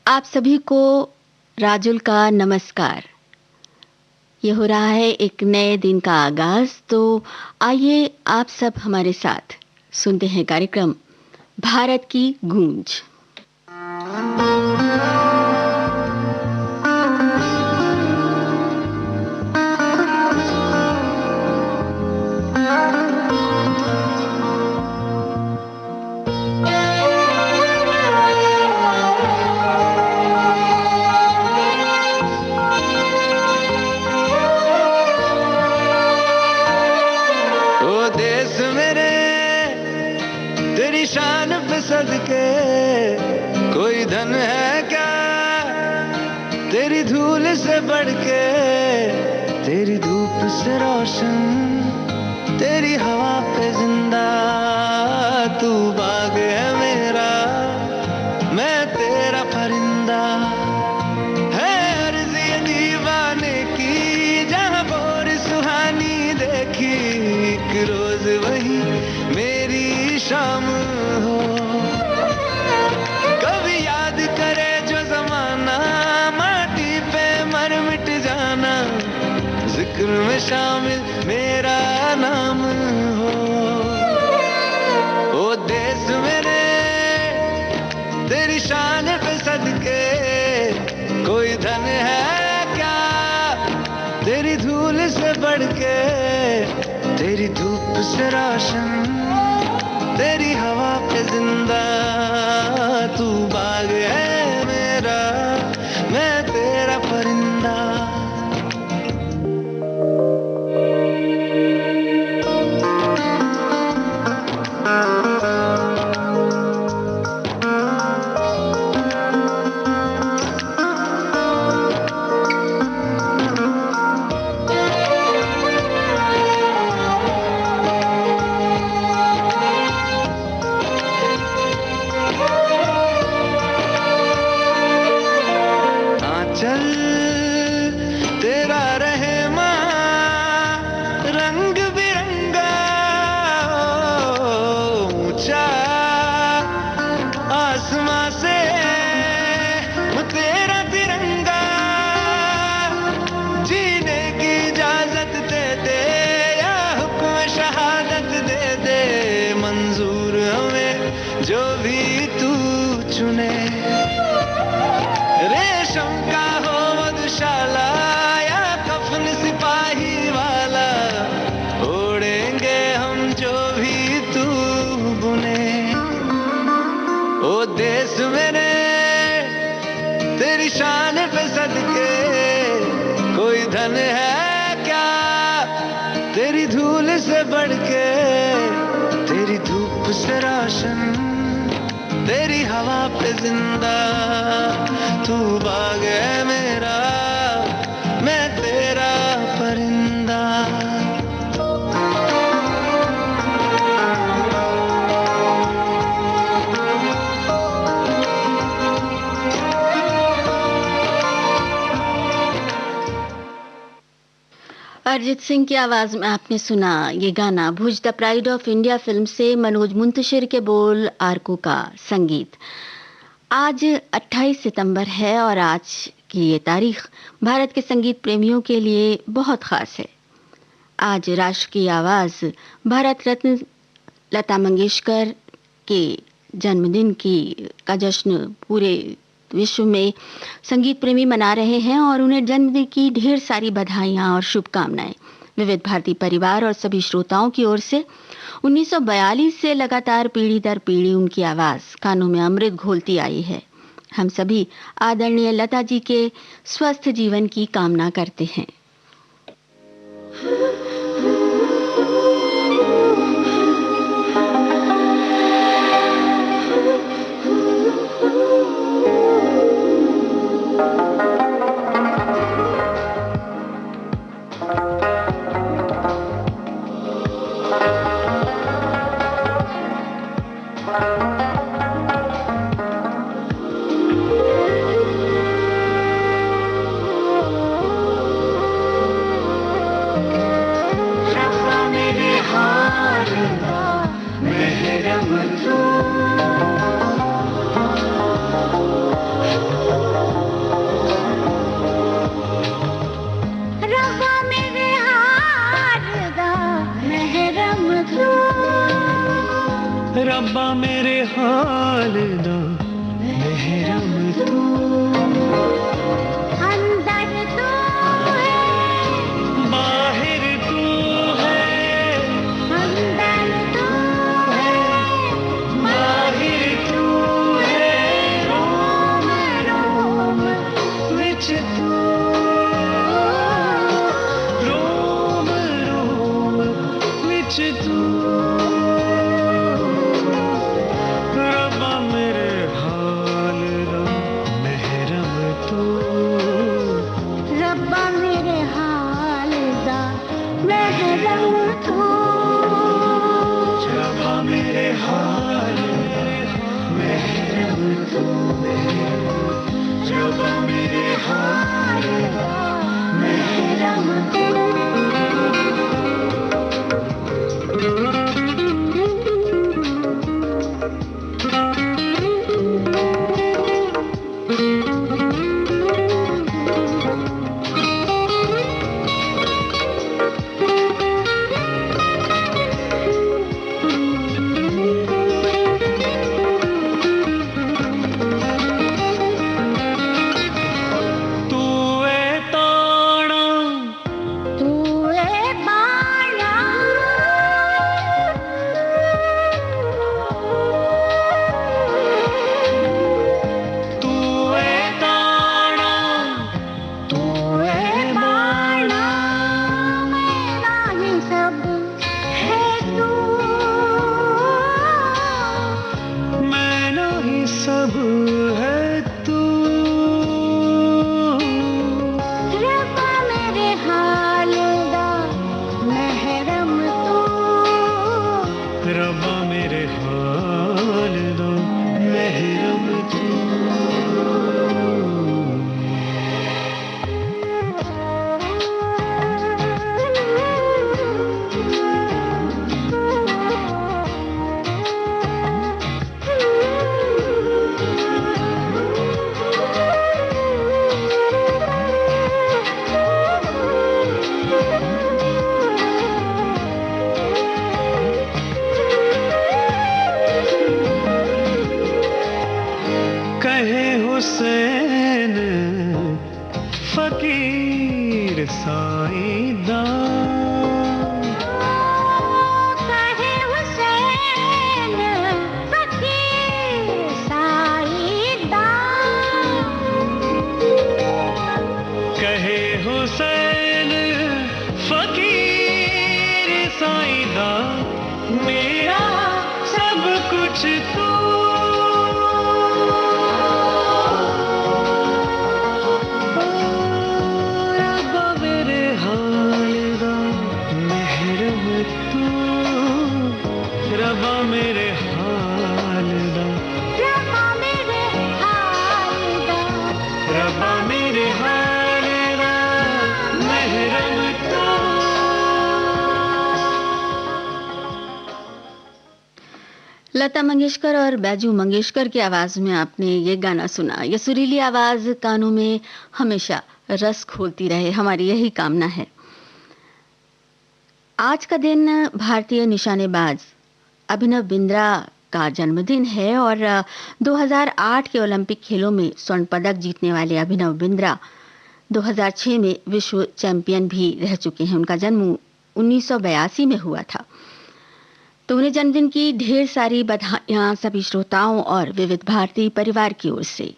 आप सभी को राजुल का नमस्कार। ये हो रहा है एक नए दिन का आगाज, तो आइए आप सब हमारे साथ सुनते हैं कार्यक्रम भारत की गूंज। शान पे सदके कोई धन है क्या तेरी धूल से बढ़ के, तेरी धूप से रोशन, तेरी हवा पे जिंदा। तू बाग है मेरा, मैं तेरा परिंदा। है अर्ज़ी दीवाने की जहाँ बोर सुहानी देखी, एक रोज वही मेरी शाम हो। कभी याद करे जो जमाना, माटी पे मर मिट जाना, जिक्र में शामिल मेरा नाम हो। ओ देश मेरे तेरी शान पे सदके कोई धन है क्या तेरी धूल से बढ़ के, तेरी धूप से रोशन, तेरी हवा पे जिंदा। तू बाग है मेरा, मैं तेरा परिंदा। जो भी तू चुने, रेशम का हो मधुशाला या कफन सिपाही वाला, ओढ़ेंगे हम जो भी तू बुने। ओ देश मेरे तेरी शान पे सदके कोई धन है क्या तेरी धूल से बढ़ के, तेरी धूप से रोशन, तेरी हवा पे जिंदा। तू बाग है मेरा, मैं तेरा परिंदा। अरिजीत सिंह की आवाज में आपने सुना ये गाना Bhuj the pride of India film से, मनोज मुंतशिर के बोल, आरकू का संगीत। आज 28 सितंबर है और आज की ये तारीख भारत के संगीत प्रेमियों के लिए बहुत खास है। आज राष्ट्र की आवाज भारत रत्न लता मंगेशकर के जन्मदिन का जश्न पूरे विश्व में संगीत प्रेमी मना रहे हैं और उन्हें जन्मदिन की ढेर सारी बधाइयां और शुभकामनाएं। विविध भारती परिवार और सभी श्रोताओं की ओर से 1942 से लगातार पीढ़ी दर पीढ़ी उनकी आवाज कानों में अमृत घोलती आई है। हम सभी आदरणीय लता जी के स्वस्थ जीवन की कामना करते हैं। हुसैन फकीर साईदा लता मंगेशकर और बैजू मंगेशकर की आवाज में आपने ये गाना सुना। ये सुरीली आवाज कानों में हमेशा रस खोलती रहे, हमारी यही कामना है। आज का दिन भारतीय निशानेबाज अभिनव बिंद्रा का जन्मदिन है और 2008 के ओलंपिक खेलों में स्वर्ण पदक जीतने वाले अभिनव बिंद्रा 2006 में विश्व चैंपियन भी रह चुके हैं। उनका जन्म 1982 में हुआ था। तो उन्हें जन्मदिन की ढेर सारी बधाइयां सभी श्रोताओं और विविध भारती परिवार की ओर से।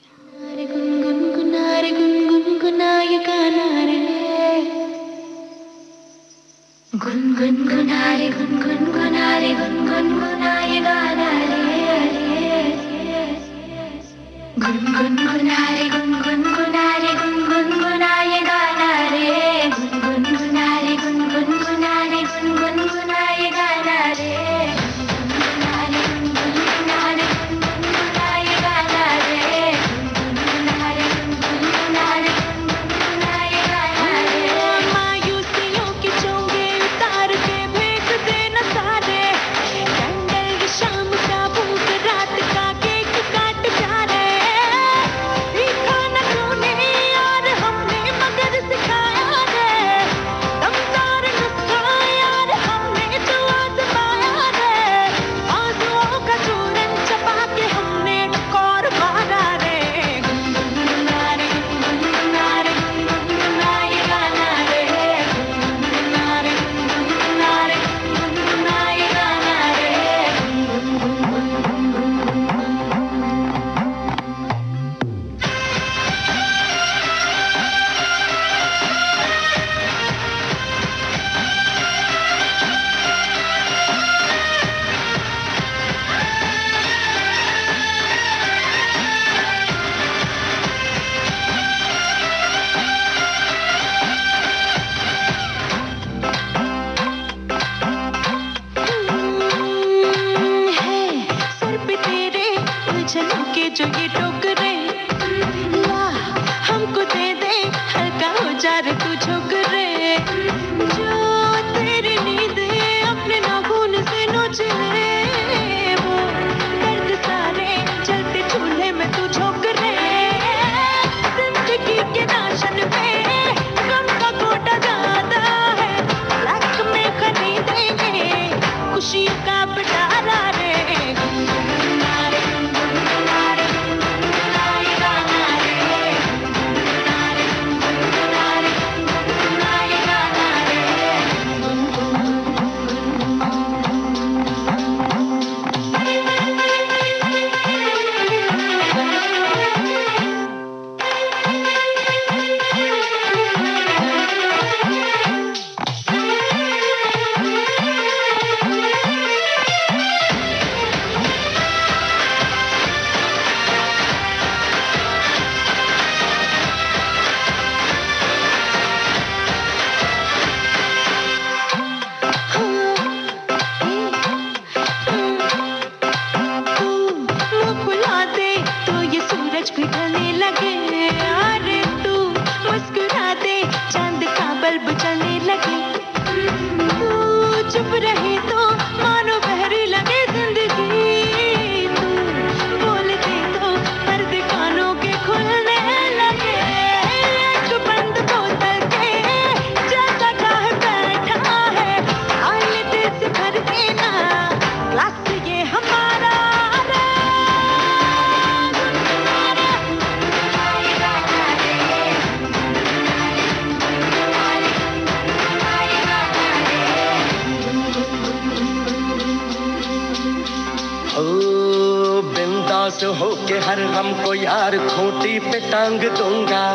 पास होके हर गम को यार खूंटी पे टांग दूंगा।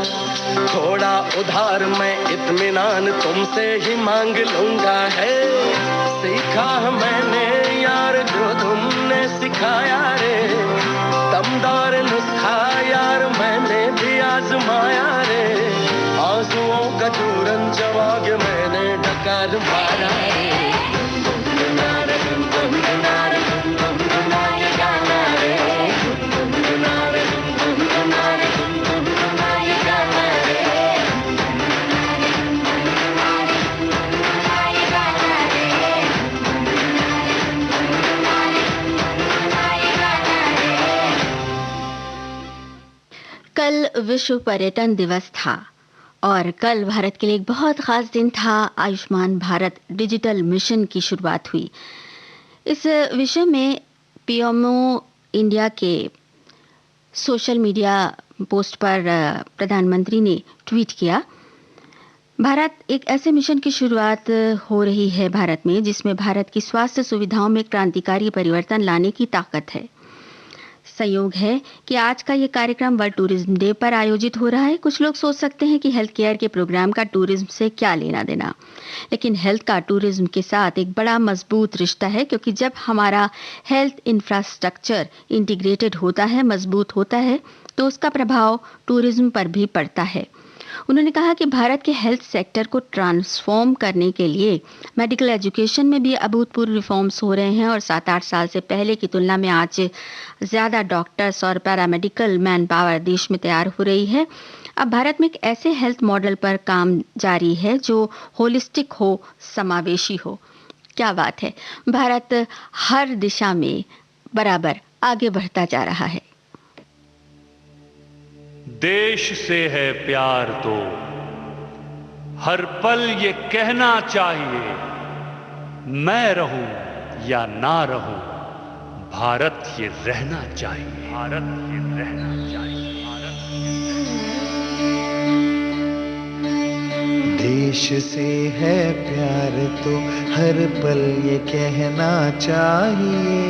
थोड़ा उधार मैं इत्मीनान तुमसे ही मांग लूंगा। है सीखा मैंने यार जो तुमने सिखाया रे, दमदार नुस्खा यार मैंने भी आजमाया रे। आंसुओं का चूरन जवाग मैंने डकार मारा रे। कल विश्व पर्यटन दिवस था और कल भारत के लिए एक बहुत खास दिन था। आयुष्मान भारत डिजिटल मिशन की शुरुआत हुई। इस विषय में पीएमओ इंडिया के सोशल मीडिया पोस्ट पर प्रधानमंत्री ने ट्वीट किया, भारत एक ऐसे मिशन की शुरुआत हो रही है भारत में जिसमें भारत की स्वास्थ्य सुविधाओं में क्रांतिकारी परिवर्तन लाने की ताकत है। संयोग है कि आज का ये कार्यक्रम वर्ल्ड टूरिज्म डे पर आयोजित हो रहा है। कुछ लोग सोच सकते हैं कि हेल्थ केयर के प्रोग्राम का टूरिज्म से क्या लेना देना, लेकिन हेल्थ का टूरिज्म के साथ एक बड़ा मजबूत रिश्ता है, क्योंकि जब हमारा हेल्थ इंफ्रास्ट्रक्चर इंटीग्रेटेड होता है, मजबूत होता है, तो उसका प्रभाव टूरिज्म पर भी पड़ता है। उन्होंने कहा कि भारत के हेल्थ सेक्टर को ट्रांसफॉर्म करने के लिए मेडिकल एजुकेशन में भी अभूतपूर्व रिफॉर्म्स हो रहे हैं और 7-8 साल से पहले की तुलना में आज ज़्यादा डॉक्टर्स और पैरामेडिकल मैन पावर देश में तैयार हो रही है। अब भारत में एक ऐसे हेल्थ मॉडल पर काम जारी है जो होलिस्टिक हो, समावेशी हो। क्या बात है, भारत हर दिशा में बराबर आगे बढ़ता जा रहा है। देश से है प्यार तो हर पल ये कहना चाहिए, मैं रहूं या ना रहूं, भारत ये रहना चाहिए, भारत ये रहना चाहिए, भारत ये देश से है प्यार तो हर पल ये कहना चाहिए,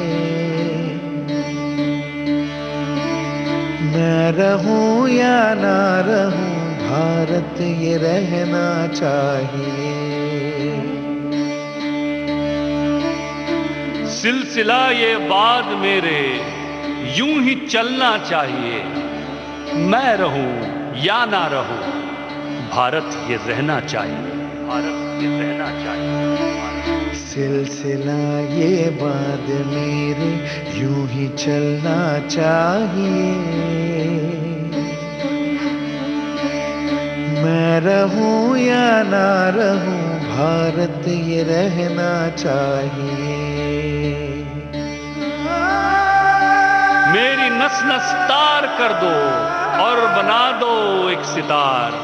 मैं रहूं या ना रहूं, भारत ये रहना चाहिए। सिलसिला ये बाद मेरे यूं ही चलना चाहिए, मैं रहूं या ना रहूं, भारत ये रहना चाहिए, भारत ये रहना चाहिए। सिलसिला ये बात मेरे यूं ही चलना चाहिए, मैं रहूं या ना रहूं, भारत ये रहना चाहिए। मेरी नस नस तार कर दो और बना दो एक सितार,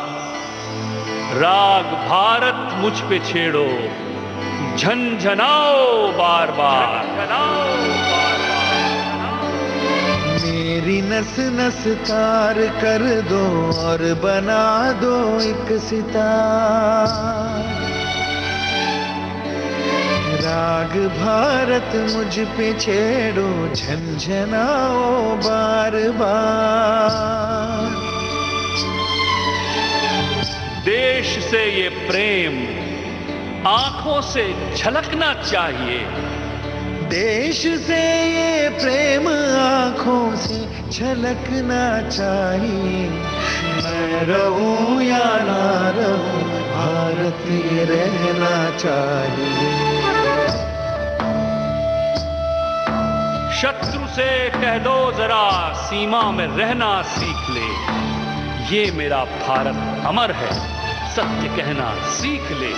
राग भारत मुझ पे छेड़ो, झनझनाओ बार बार, मेरी नस नस तार कर दो और बना दो एक सितार, राग भारत मुझ पे छेड़ो, झनझनाओ बार बार। देश से ये प्रेम आंखों से झलकना चाहिए, देश से ये प्रेम आंखों से झलकना चाहिए, मैं रहूं या ना रहूं, भारत ये रहना चाहिए। शत्रु से कह दो जरा सीमा में रहना सीख ले, ये मेरा भारत अमर है, सत्य कहना सीख ले।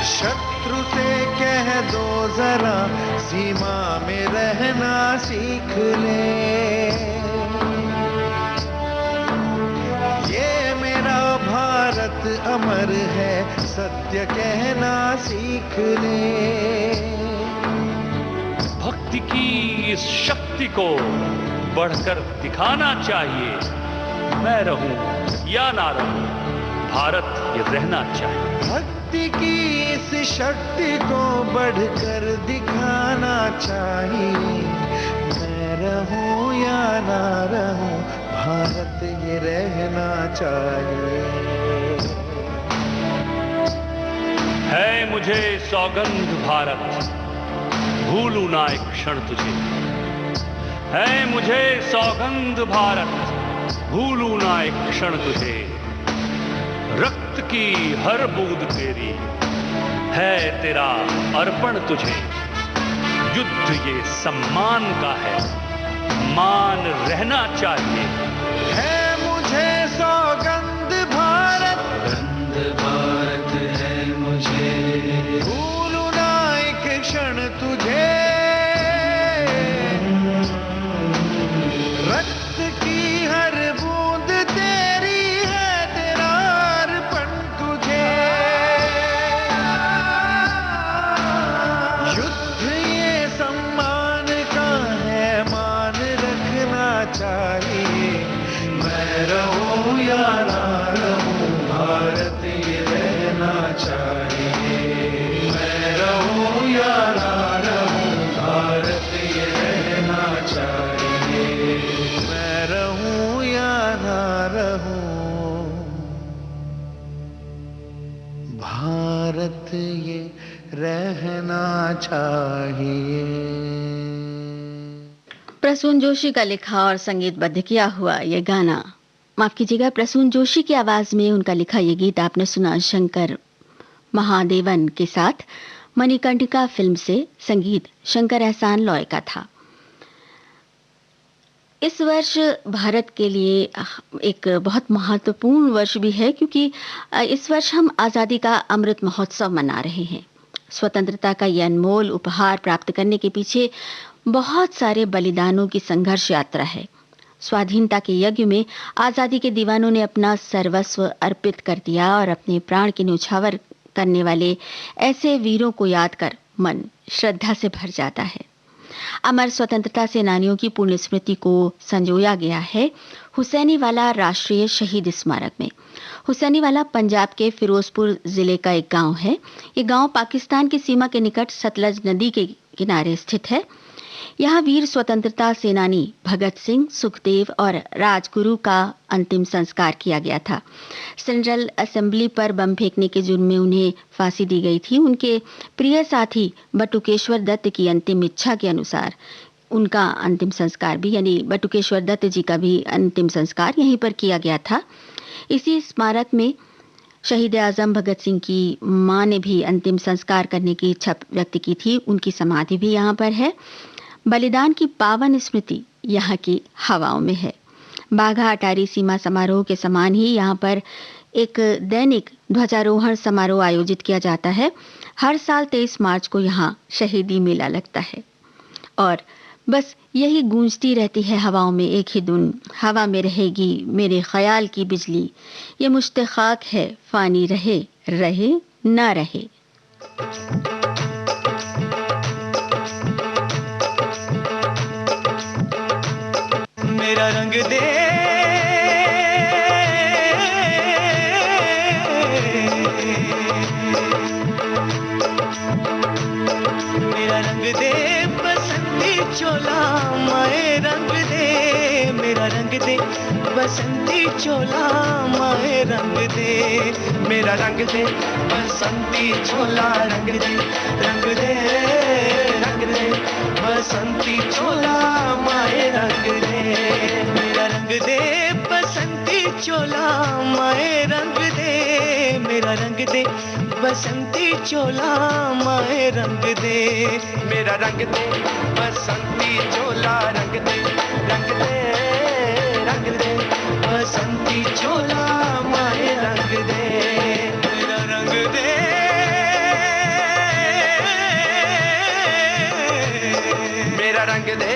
शत्रु से कह दो जरा सीमा में रहना सीख ले, ये मेरा भारत अमर है, सत्य कहना सीख ले। भक्ति की इस शक्ति को बढ़कर दिखाना चाहिए, मैं रहूं या ना रहूं, भारत ये रहना चाहिए। भक्ति की इस शक्ति को बढ़कर दिखाना चाहिए, मैं रहूं या ना रहूं, भारत ये रहना चाहिए। है मुझे सौगंध भारत, भूलूं ना एक क्षण तुझे। है मुझे सौगंध भारत, भूलूं ना एक क्षण तुझे। रक्त की हर बूंद तेरी है तेरा अर्पण तुझे। युद्ध ये सम्मान का है, मान रहना चाहिए। है मुझे सौगंध भारत, गंध भारत है मुझे, भूलूं ना एक क्षण तुझे। रक्त की हर बूंद तेरी है तेरा अर्पण तुझे। युद्ध ये सम्मान का है, मान रखना चाहिए। मैं रहूं या ना रहूं, भारत ये रहना चाहिए। मैं रहूं या ना रहूं, भारत ये रहना चाहिए। मैं रहूं या ना रहूं, भारत ये रहना चाहिए। प्रसून जोशी का लिखा और संगीतबद्ध किया हुआ ये गाना, माफ कीजिएगा, प्रसून जोशी की आवाज में उनका लिखा ये गीत आपने सुना शंकर महादेवन के साथ। मणिकर्णिका फिल्म से संगीत शंकर एहसान लॉय का था। इस वर्ष भारत के लिए एक बहुत महत्वपूर्ण वर्ष भी है, क्योंकि इस वर्ष हम आज़ादी का अमृत महोत्सव मना रहे हैं। स्वतंत्रता का यह अनमोल उपहार प्राप्त करने के पीछे बहुत सारे बलिदानों की संघर्ष यात्रा है। स्वाधीनता के यज्ञ में आज़ादी के दीवानों ने अपना सर्वस्व अर्पित कर दिया और अपने प्राण के न्यौछावर करने वाले ऐसे वीरों को याद कर मन श्रद्धा से भर जाता है। अमर स्वतंत्रता सेनानियों की पुण्य स्मृति को संजोया गया है हुसैनीवाला राष्ट्रीय शहीद स्मारक में। हुसैनीवाला पंजाब के फिरोजपुर जिले का एक गांव है। ये गांव पाकिस्तान की सीमा के निकट सतलज नदी के किनारे स्थित है। यहाँ वीर स्वतंत्रता सेनानी भगत सिंह, सुखदेव और राजगुरु का अंतिम संस्कार किया गया था। सेंट्रल असेंबली पर बम फेंकने के जुर्म में उन्हें फांसी दी गई थी। उनके प्रिय साथी बटुकेश्वर दत्त की अंतिम इच्छा के अनुसार उनका अंतिम संस्कार भी, यानी बटुकेश्वर दत्त जी का भी अंतिम संस्कार यहीं पर किया गया था। इसी स्मारक में शहीद आजम भगत सिंह की मां ने भी अंतिम संस्कार करने की इच्छा व्यक्त की थी। उनकी समाधि भी यहाँ पर है। बलिदान की पावन स्मृति यहाँ की हवाओं में है। बाघा अटारी सीमा समारोह के समान ही यहाँ पर एक दैनिक ध्वजारोहण समारोह आयोजित किया जाता है। हर साल 23 मार्च को यहाँ शहीदी मेला लगता है और बस यही गूंजती रहती है हवाओं में एक ही धुन। हवा में रहेगी मेरे ख्याल की बिजली, ये मुश्ते खाक है फानी रहे रहे ना रहे। मेरा रंग दे मेरा रंग दे बसंती चोला, माए रंग दे मेरा रंग दे बसंती चोला, माए रंग दे मेरा रंग दे बसंती चोला, रंग दे रंग दे रंग दे बसंती चोला, माए रंग दे मेरा रंग दे बसंती चोला, माए रंग दे मेरा रंग दे बसंती चोला, माए रंग दे मेरा रंग दे बसंती चोला, रंग दे रंग दे रंग दे बसंती चोला, माए रंग दे मेरा रंग दे मेरा रंग दे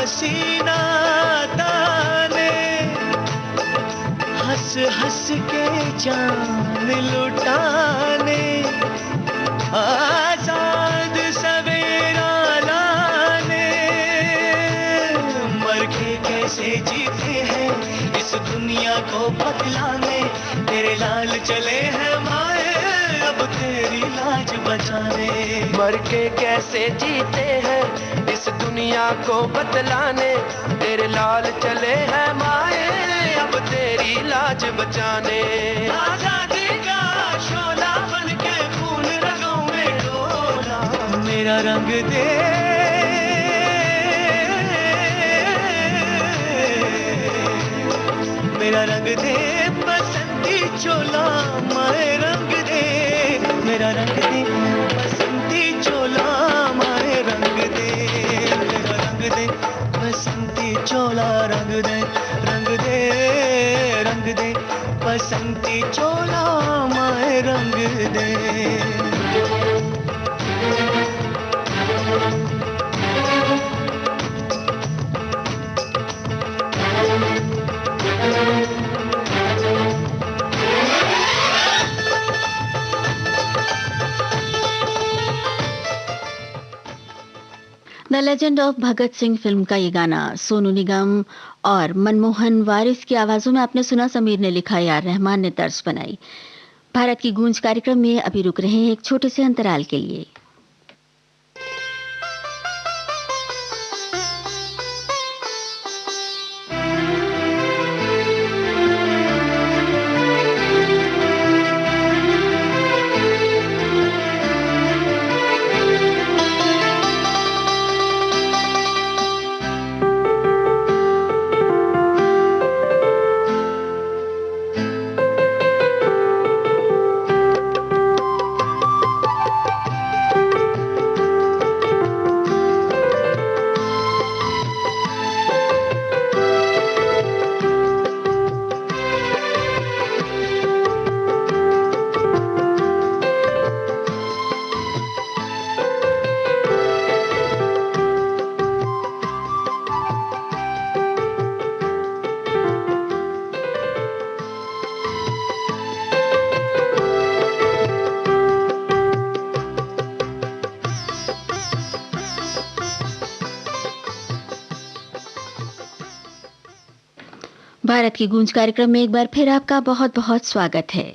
सीना ताने, हंस हंस के जान लुटाने, आजाद सवेरा लाने, मर के कैसे जीते हैं इस दुनिया को बदलाने, तेरे लाल चले हैं माए अब तेरी लाज बचाने। मर के कैसे जीते हैं इस दुनिया को बदलाने, तेरे लाल चले हैं माए अब तेरी लाज बचाने। आजादी का शोला बन के खून रगों में डोला, मेरा रंग दे, मेरा रंग दे बसंती चोला, माए रंग दे, मेरा रंग दे बसंती चोला, माए रंग दे, मेरा रंग दे बसंती चोला, रंग दे, रंग दे, रंग दे बसंती चोला, माए रंग दे। The legend of Bhagat Singh film का ये गाना सोनू निगम और मनमोहन वारिस की आवाजों में आपने सुना। समीर ने लिखा, यार रहमान ने तर्ज बनाई। भारत की गूंज कार्यक्रम में अभी रुक रहे हैं एक छोटे से अंतराल के लिए। भारत की गूंज कार्यक्रम में एक बार फिर आपका बहुत बहुत स्वागत है।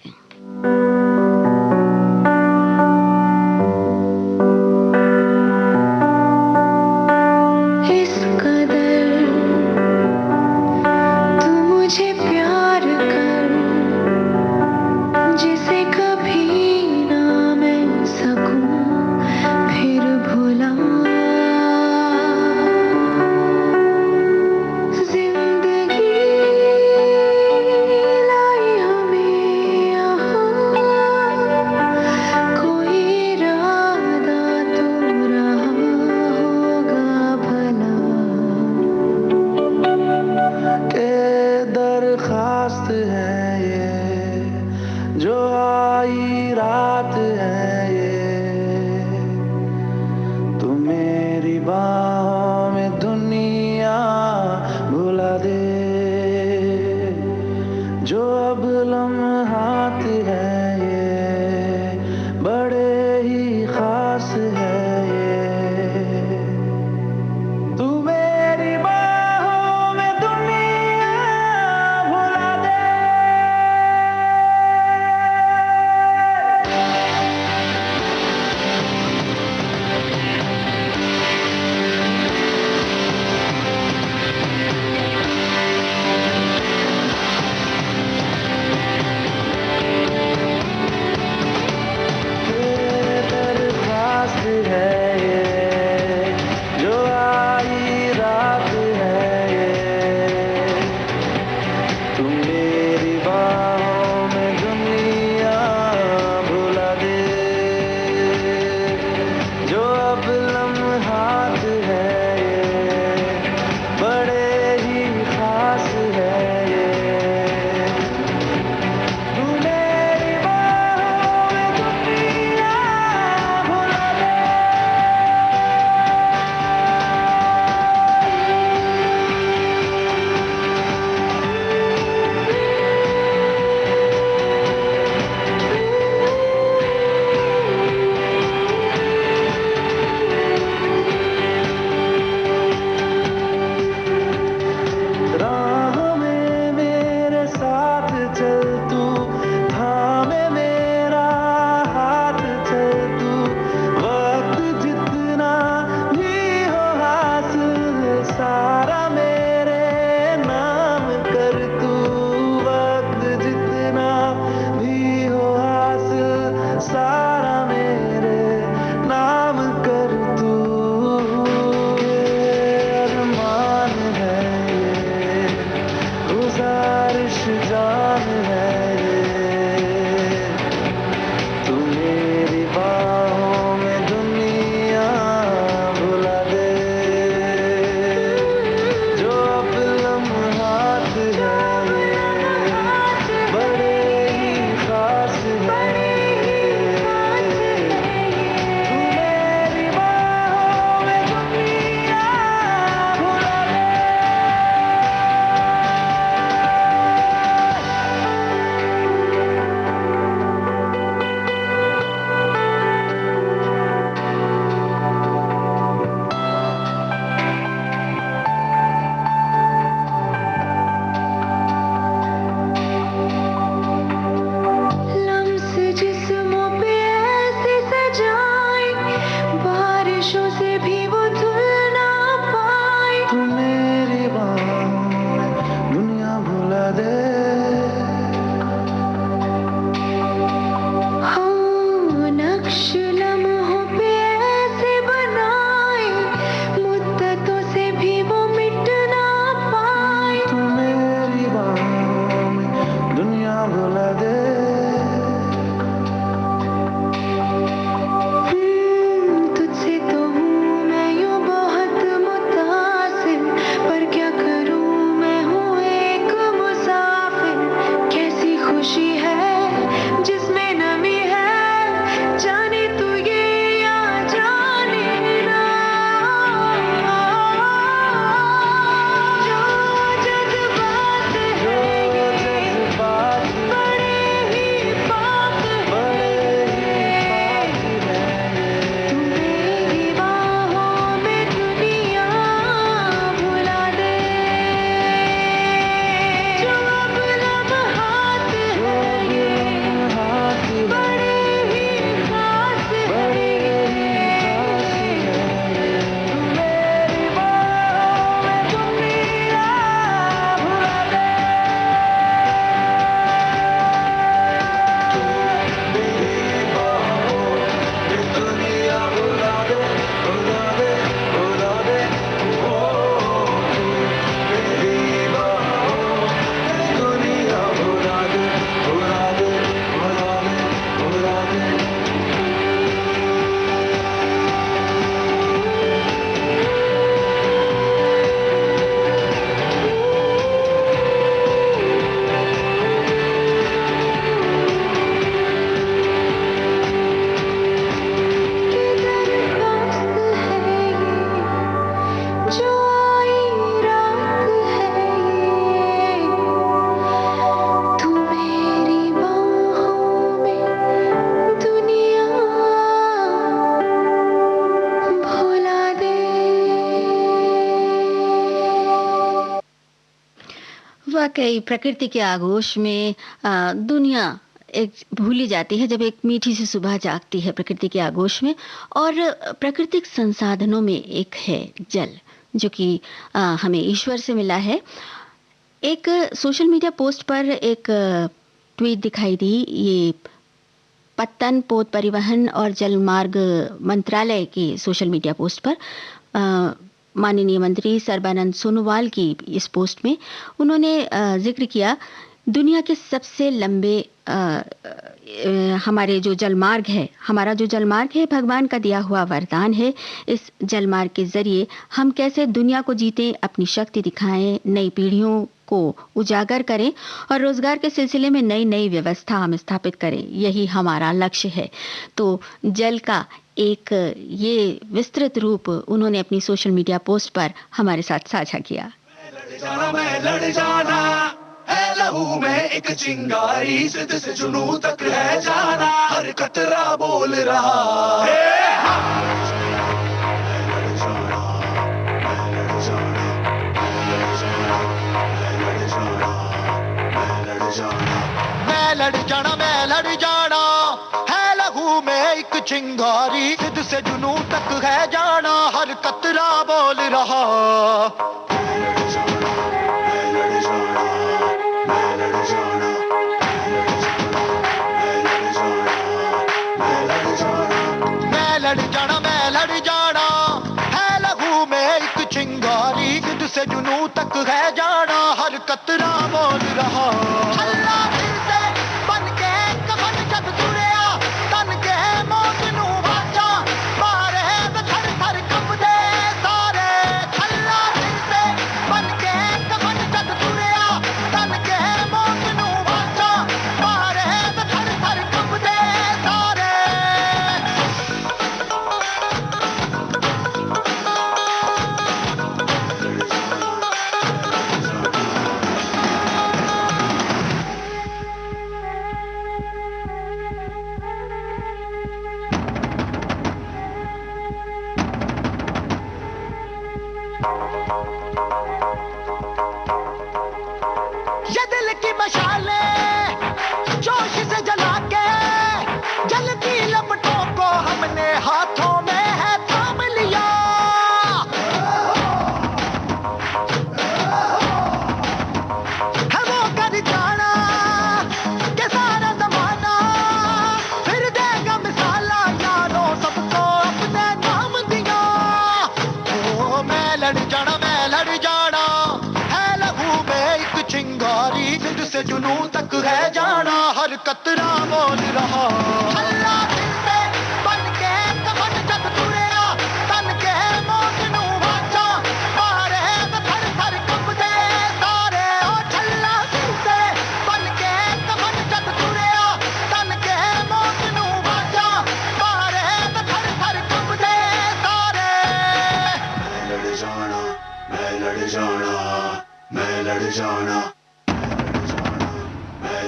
वाकई प्रकृति के आगोश में दुनिया एक भूली जाती है जब एक मीठी सी सुबह जागती है प्रकृति के आगोश में। और प्राकृतिक संसाधनों में एक है जल, जो कि हमें ईश्वर से मिला है। एक सोशल मीडिया पोस्ट पर एक ट्वीट दिखाई दी। ये पत्तन पोत परिवहन और जलमार्ग मंत्रालय की सोशल मीडिया पोस्ट पर माननीय मंत्री सर्बानंद सोनोवाल की इस पोस्ट में उन्होंने जिक्र किया, दुनिया के सबसे लंबे हमारे जो जलमार्ग है, हमारा जो जलमार्ग है भगवान का दिया हुआ वरदान है। इस जलमार्ग के जरिए हम कैसे दुनिया को जीतें, अपनी शक्ति दिखाएं, नई पीढ़ियों को उजागर करें और रोजगार के सिलसिले में नई नई व्यवस्था हम स्थापित करें, यही हमारा लक्ष्य है। तो जल का एक ये विस्तृत रूप उन्होंने अपनी सोशल मीडिया पोस्ट पर हमारे साथ साझा किया। मैं लड़ जाना है लहू में एक चिंगारी, सिद्ध से जुनू तक है जाना, हर कतरा बोल रहा है। मैं लड़ जाना है लहू में एक चिंगारी, सिद्ध से जुनू तक है जाना, हर कतरा बोल रहा। मैं लड़ जाना है लहू में एक चिंगारी, सिद्ध से जुनू तक है जाना, हर कतरा बोल रहा। अल्लाह दिल से बन के कफन जब तुरिया, तन के मौत नू बाचा, मारे थर थर कंबदे सारे। अल्लाह दिल से बन के कफन जब तुरिया, तन के मौत नू बाचा, मारे थर थर कंबदे सारे। ये दिल की मशाले जोश से जला के, जलती लपटों को हमने हाथों में है थाम लिया। है वो कर जाना के सारा जमाना, फिर देगा मिसाला यारों सबको अपने नाम दिया। ओ मैं लड़ जाना है लहू में एक चिंगारी, सिद्ध से जुनू तक है जाना, हर कतरा बोल रहा। अल्लाह दिल से बन के कफन जब तुरिया, तन के मौत नू बाचा, मारे थर थर कंबदे सारे। ओ छल्ला दिल से बन के कफन जब तुरिया, तन के मौत नू बाचा, मारे थर थर कंबदे सारे। मैं लड़ जाना मैं लड़ जाना मैं लड़ जाना मैं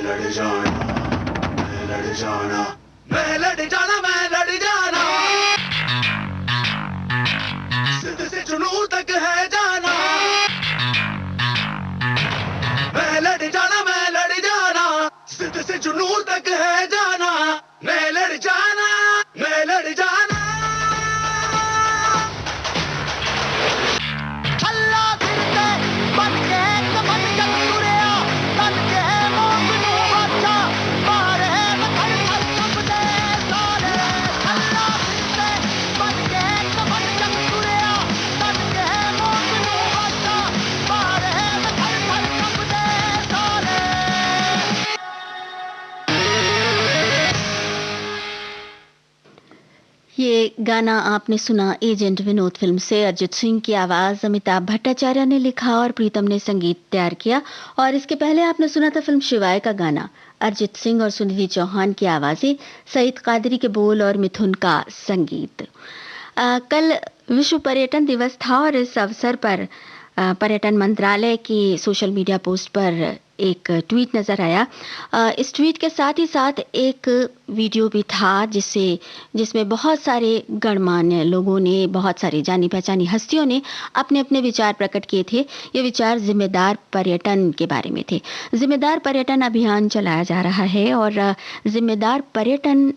लड़ जाना मैं लड़ जाना, सिद्ध से जुनू तक है जाना। मैं लड़ जाना सिद्ध से जुनू तक है जाना। मैं लड़ जाना अल्लाह दिल से बन के कफन जब तुरिया, तन के मौत नू बाचा, मारे थर थर कंबदे सारे। अल्लाह दिल से बन के कफन जब तुरिया, तन के मौत नू बाचा, मारे थर थर कंबदे सारे। ये गाना आपने सुना एजेंट विनोद फिल्म से। अरिजीत सिंह की आवाज अमिताभ भट्टाचार्य ने लिखा और प्रीतम ने संगीत तैयार किया। और इसके पहले आपने सुना था फिल्म शिवाय का गाना, अरिजीत सिंह और सुनिधि चौहान की आवाजें, सईद कादरी के बोल और मिथुन का संगीत। कल विश्व पर्यटन दिवस था और इस अवसर पर पर्यटन मंत्रालय की सोशल मीडिया पोस्ट पर एक ट्वीट नज़र आया। इस ट्वीट के साथ ही साथ एक वीडियो भी था जिसमें बहुत सारे गणमान्य लोगों ने, बहुत सारी जानी पहचानी हस्तियों ने अपने अपने विचार प्रकट किए थे। ये विचार जिम्मेदार पर्यटन के बारे में थे। जिम्मेदार पर्यटन अभियान चलाया जा रहा है और जिम्मेदार पर्यटन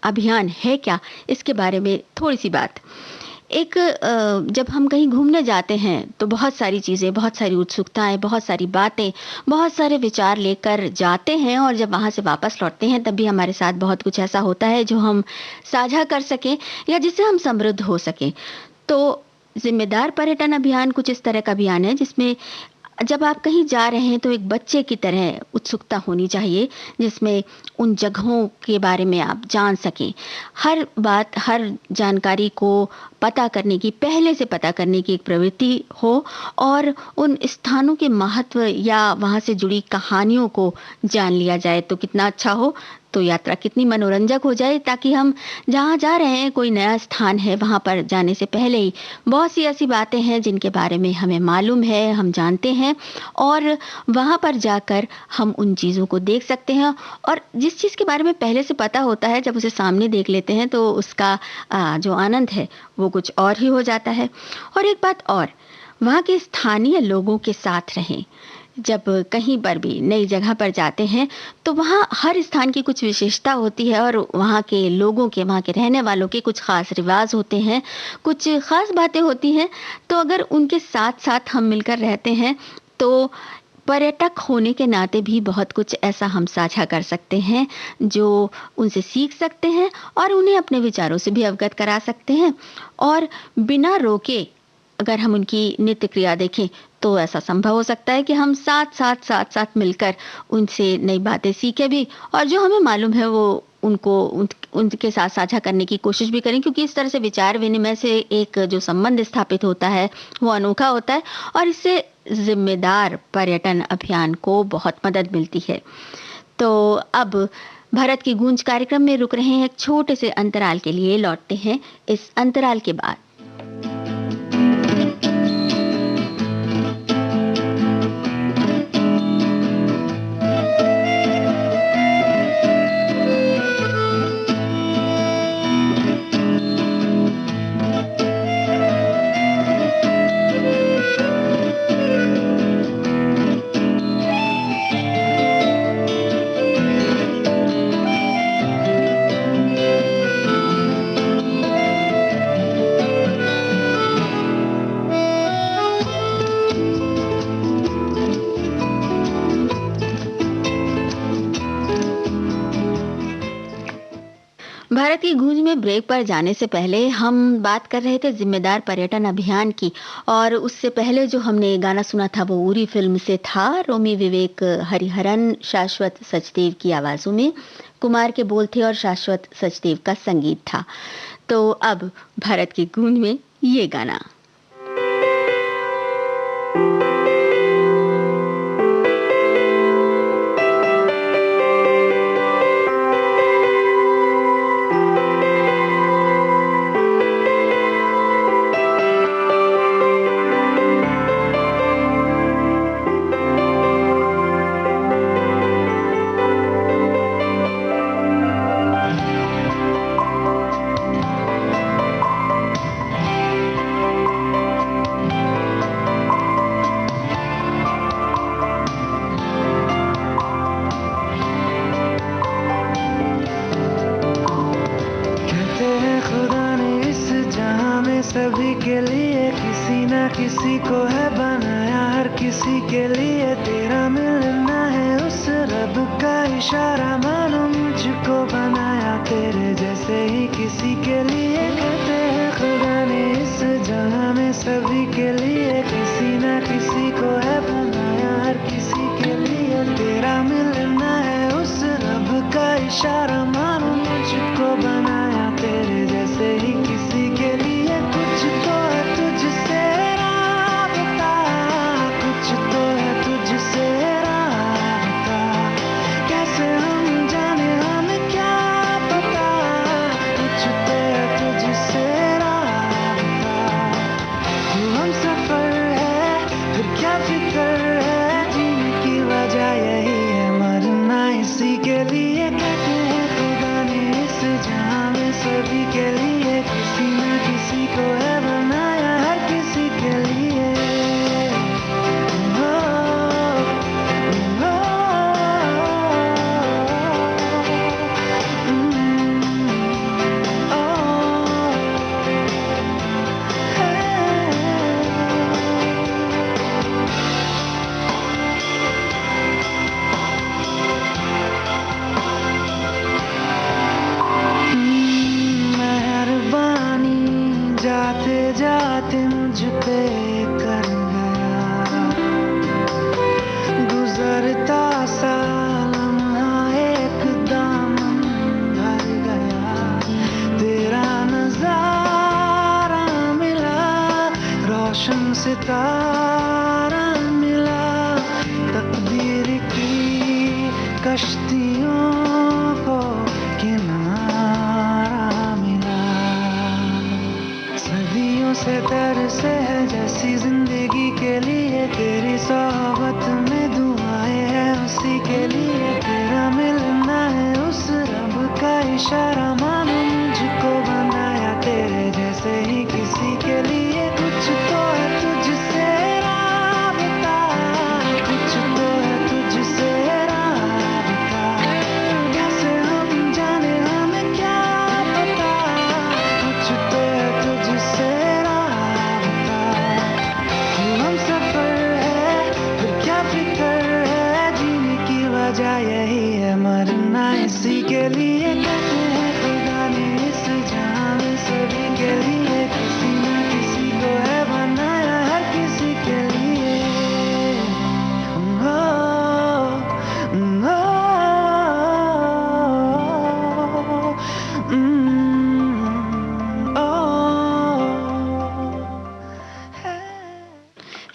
अभियान है क्या, इसके बारे में थोड़ी सी बात। जब हम कहीं घूमने जाते हैं तो बहुत सारी चीज़ें, बहुत सारी उत्सुकताएं, बहुत सारी बातें, बहुत सारे विचार लेकर जाते हैं और जब वहाँ से वापस लौटते हैं तब भी हमारे साथ बहुत कुछ ऐसा होता है जो हम साझा कर सकें या जिससे हम समृद्ध हो सकें। तो जिम्मेदार पर्यटन अभियान कुछ इस तरह का अभियान है जिसमें जब आप कहीं जा रहे हैं तो एक बच्चे की तरह उत्सुकता होनी चाहिए, जिसमें उन जगहों के बारे में आप जान सकें। हर बात, हर जानकारी को पता करने की, पहले से पता करने की एक प्रवृत्ति हो और उन स्थानों के महत्व या वहाँ से जुड़ी कहानियों को जान लिया जाए तो कितना अच्छा हो, तो यात्रा कितनी मनोरंजक हो जाए, ताकि हम जहाँ जा रहे हैं, कोई नया स्थान है, वहाँ पर जाने से पहले ही बहुत सी ऐसी बातें हैं जिनके बारे में हमें मालूम है, हम जानते हैं और वहाँ पर जाकर हम उन चीज़ों को देख सकते हैं। और जिस चीज़ के बारे में पहले से पता होता है, जब उसे सामने देख लेते हैं तो उसका जो आनंद है वो कुछ और ही हो जाता है। और एक बात और, वहाँ के स्थानीय लोगों के साथ रहें। जब कहीं पर भी नई जगह पर जाते हैं तो वहाँ हर स्थान की कुछ विशेषता होती है और वहाँ के लोगों के, वहाँ के रहने वालों के कुछ ख़ास रिवाज होते हैं, कुछ ख़ास बातें होती हैं। तो अगर उनके साथ साथ हम मिलकर रहते हैं तो पर्यटक होने के नाते भी बहुत कुछ ऐसा हम साझा कर सकते हैं जो उनसे सीख सकते हैं और उन्हें अपने विचारों से भी अवगत करा सकते हैं। और बिना रोके अगर हम उनकी नित्य क्रिया देखें तो ऐसा संभव हो सकता है कि हम साथ मिलकर उनसे नई बातें सीखें भी और जो हमें मालूम है वो उनके साथ साझा करने की कोशिश भी करें, क्योंकि इस तरह से विचार विनिमय से एक जो संबंध स्थापित होता है वो अनोखा होता है और इससे जिम्मेदार पर्यटन अभियान को बहुत मदद मिलती है। तो अब भारत की गूंज कार्यक्रम में रुक रहे हैं एक छोटे से अंतराल के लिए, लौटते हैं इस अंतराल के बाद। भारत की गूंज में ब्रेक पर जाने से पहले हम बात कर रहे थे जिम्मेदार पर्यटन अभियान की, और उससे पहले जो हमने गाना सुना था वो उरी फिल्म से था। रोमी विवेक हरिहरन, शाश्वत सचदेव की आवाज़ों में, कुमार के बोल थे और शाश्वत सचदेव का संगीत था। तो अब भारत की गूंज में ये गाना। सभी के लिए किसी ना किसी को है बनाया, हर किसी के लिए तेरा मिलना है उस रब का इशारा। मानो मुझको बनाया तेरे जैसे ही किसी के लिए। कहते हैं खुदा ने इस जहां में सभी के लिए किसी ना किसी को है बनाया, हर किसी के लिए तेरा मिलना है उस रब का इशारा। मानो मुझको बनाया तेरे जैसे ही किसी के लिए। कुछ तो है तुझसे राबता, कुछ तो है तुझसे राबता, कैसे हम जाने हमें क्या पता। कुछ तो है तुझसे राबता, तू हम सफर है सितारा मिला, तकदीर की कश्तियों को किनारा मिला। सदियों से तरसे है जैसी जिंदगी के लिए, तेरी सोहबत में दुआएं हैं उसी के लिए। तेरा मिलना है उस रब का इशारा, मानो मुझको बनाया तेरे जैसे ही किसी के लिए। कुछ तो है तुझसे राबता, कुछ तो है तुझसे राबता, कैसे हम जाने हमें क्या पता। कुछ तो है तुझसे राबता, तू हम सफर है फिर क्या फिक्र है, जीने की वजह यही है मरना इसी के लिए। कहते हैं खुदा ने इस जहां में सभी के लिए किसी न किसी को है बनाया, हर किसी के लिए। ओ,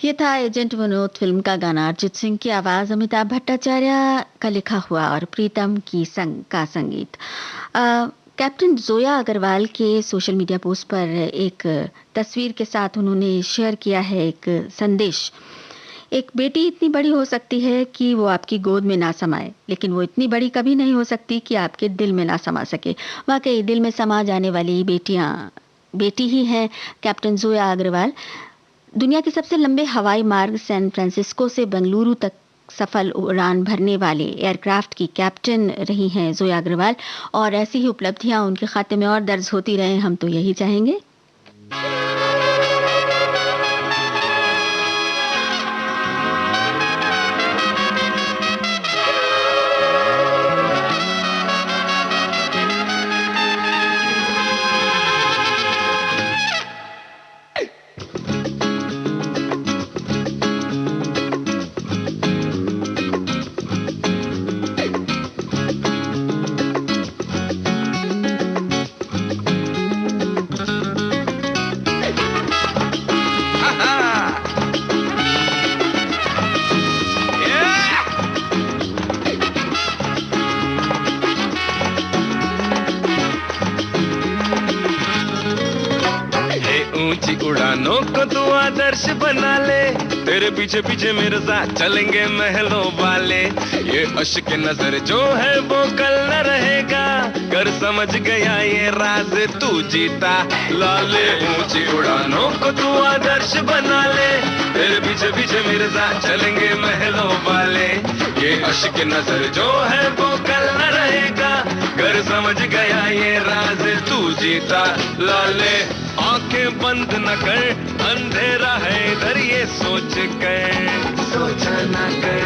ये था एजेंट विनोद फिल्म का गाना। अरिजीत सिंह की आवाज, अमिताभ भट्टाचार्य का लिखा हुआ और प्रीतम की का संगीत। कैप्टन जोया अग्रवाल के सोशल मीडिया पोस्ट पर एक तस्वीर के साथ उन्होंने शेयर किया है एक संदेश। एक बेटी इतनी बड़ी हो सकती है कि वो आपकी गोद में ना समाए, लेकिन वो इतनी बड़ी कभी नहीं हो सकती कि आपके दिल में ना समा सके। वाकई दिल में समा जाने वाली बेटी ही है कैप्टन जोया अग्रवाल। दुनिया के सबसे लंबे हवाई मार्ग सैन फ्रांसिस्को से बेंगलुरु तक सफल उड़ान भरने वाले एयरक्राफ्ट की कैप्टन रही हैं जोया अग्रवाल, और ऐसी ही उपलब्धियां उनके खाते में और दर्ज होती रहे, हम तो यही चाहेंगे। ऊंची उड़ानों को तू आदर्श बना ले, तेरे पीछे पीछे मेरे साथ चलेंगे महलों वाले। ये अश्क नजर जो है वो कल न रहेगा, कर समझ गया ये राज तू जीता लाले। ऊंची उड़ानों को तू आदर्श बना ले, तेरे पीछे पीछे मेरे साथ चलेंगे महलों वाले। ये अश्क नजर जो है वो कल न रहेगा, कर समझ गया ये राज तू जीता लाले। आंखें बंद न कर, अंधेरा है इधर ये सोच कर, सोचा न कर,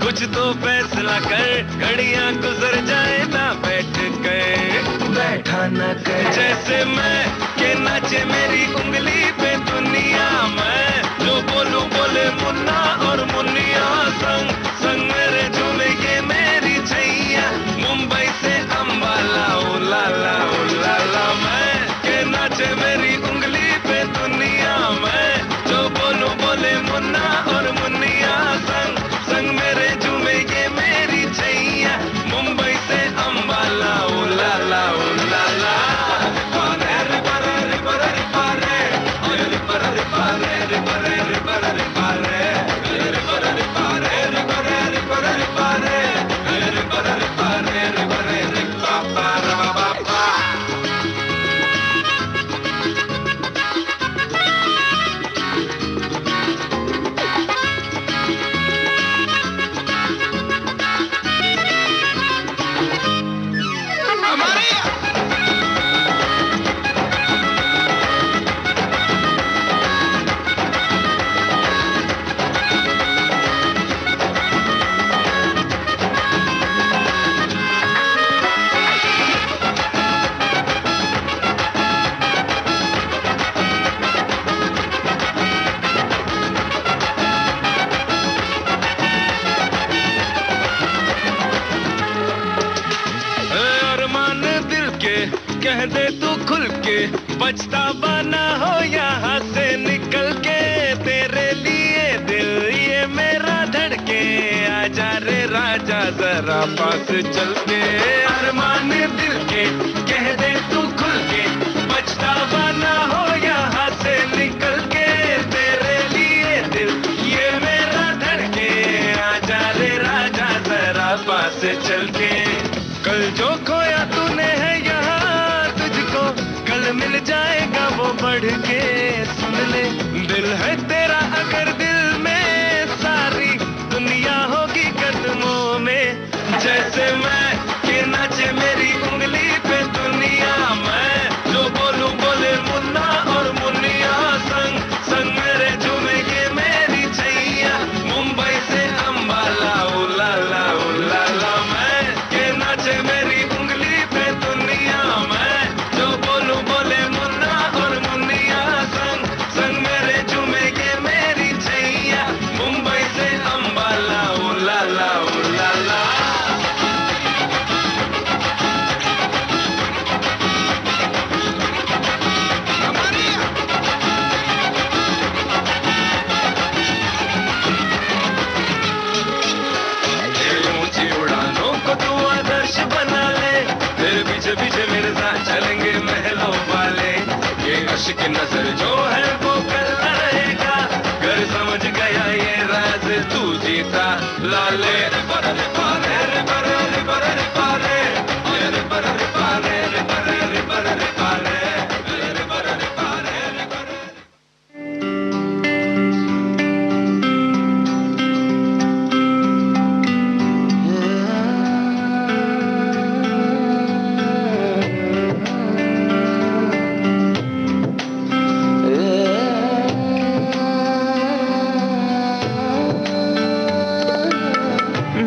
कुछ तो फैसला कर, घड़ियां गुजर जाए ना बैठ कर, बैठा न कर। जैसे मैं के नाचे मेरी उंगली पे दुनिया, मैं जो बोलूं बोले मुन्ना और मुन्निया, संग संग मेरे झूमे ये मेरी छैया, मुंबई से अंबाला ओ लाला ओ लाला। मैं के नाचे मेरी उंगली पे दुनिया, मैं जो बोलूं बोले मुन्ना और मुन्निया, संग संग मेरे झूमे ये मेरी छैया, मुंबई से अंबाला ओ लाला ओ लाला। कह दे तू खुल के, पछतावा ना हो यहाँ से निकल के। जरा पास चल के, अरमान दिल के कह दे तू खुल के, पछतावा ना हो यहाँ से निकल के, तेरे लिए दिल ये मेरा धड़के, आजा रे राजा जरा पास चल के। कल जो खोया तूने है यहाँ तुझको कल मिल जाएगा वो बढ़ के, सुन ले दिल है तेरा अगर दिल में सारी दुनिया होगी कदमों में, जैसे मैं कि नाचे मेरी उंगली पे दुनिया, मैं जो बोलूं बोले मुन्ना और मुन्निया, संग संग मेरे झूमेंगे मेरी छैया, मुंबई से अंबाला उलाला उलाला, मैं कि नाचे मेरी उंगली पे दुनिया, मैं जो बोलूं बोले मुन्ना और मुन्निया, संग संग मेरे झूमेंगे मेरी छैया, मुंबई से अंबाला उलाला उलाला। ऊंची उड़ानों को तू आदर्श बना ले, तेरे पीछे पीछे मेरे साथ चलेंगे महलों वाले, ये अश्क नजर जो है वो कल न रहेगा, कर समझ गया ये राज तू जीता लाले, रे बरे रे पारे रे बरे रे बरे रे पारे, रे बरे रे पारे रे बरे रे बरे रे पारे, रे बरे रे पारे रे बरे।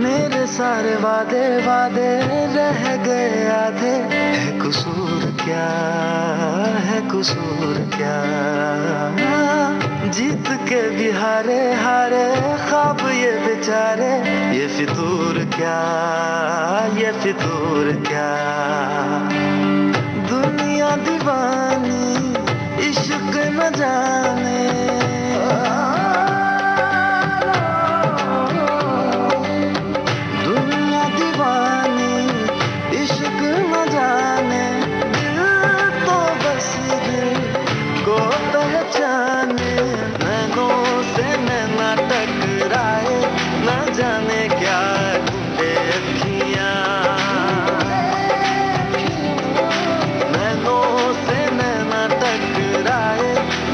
मेरे सारे वादे वादे रह गए आधे, है कसूर क्या, है कसूर क्या, जीत के भी हारे हारे ख्वाब ये बेचारे, ये फितूर क्या, ये फितूर क्या, दुनिया दीवानी इश्क न जाने, दुनिया दीवानी इश्क न जाने, दिल तो बस दिल को पहचाने, नैनों से नैना टकराए, न जाने क्या ढूंढे अखियां, नैनों से नैना टकराए,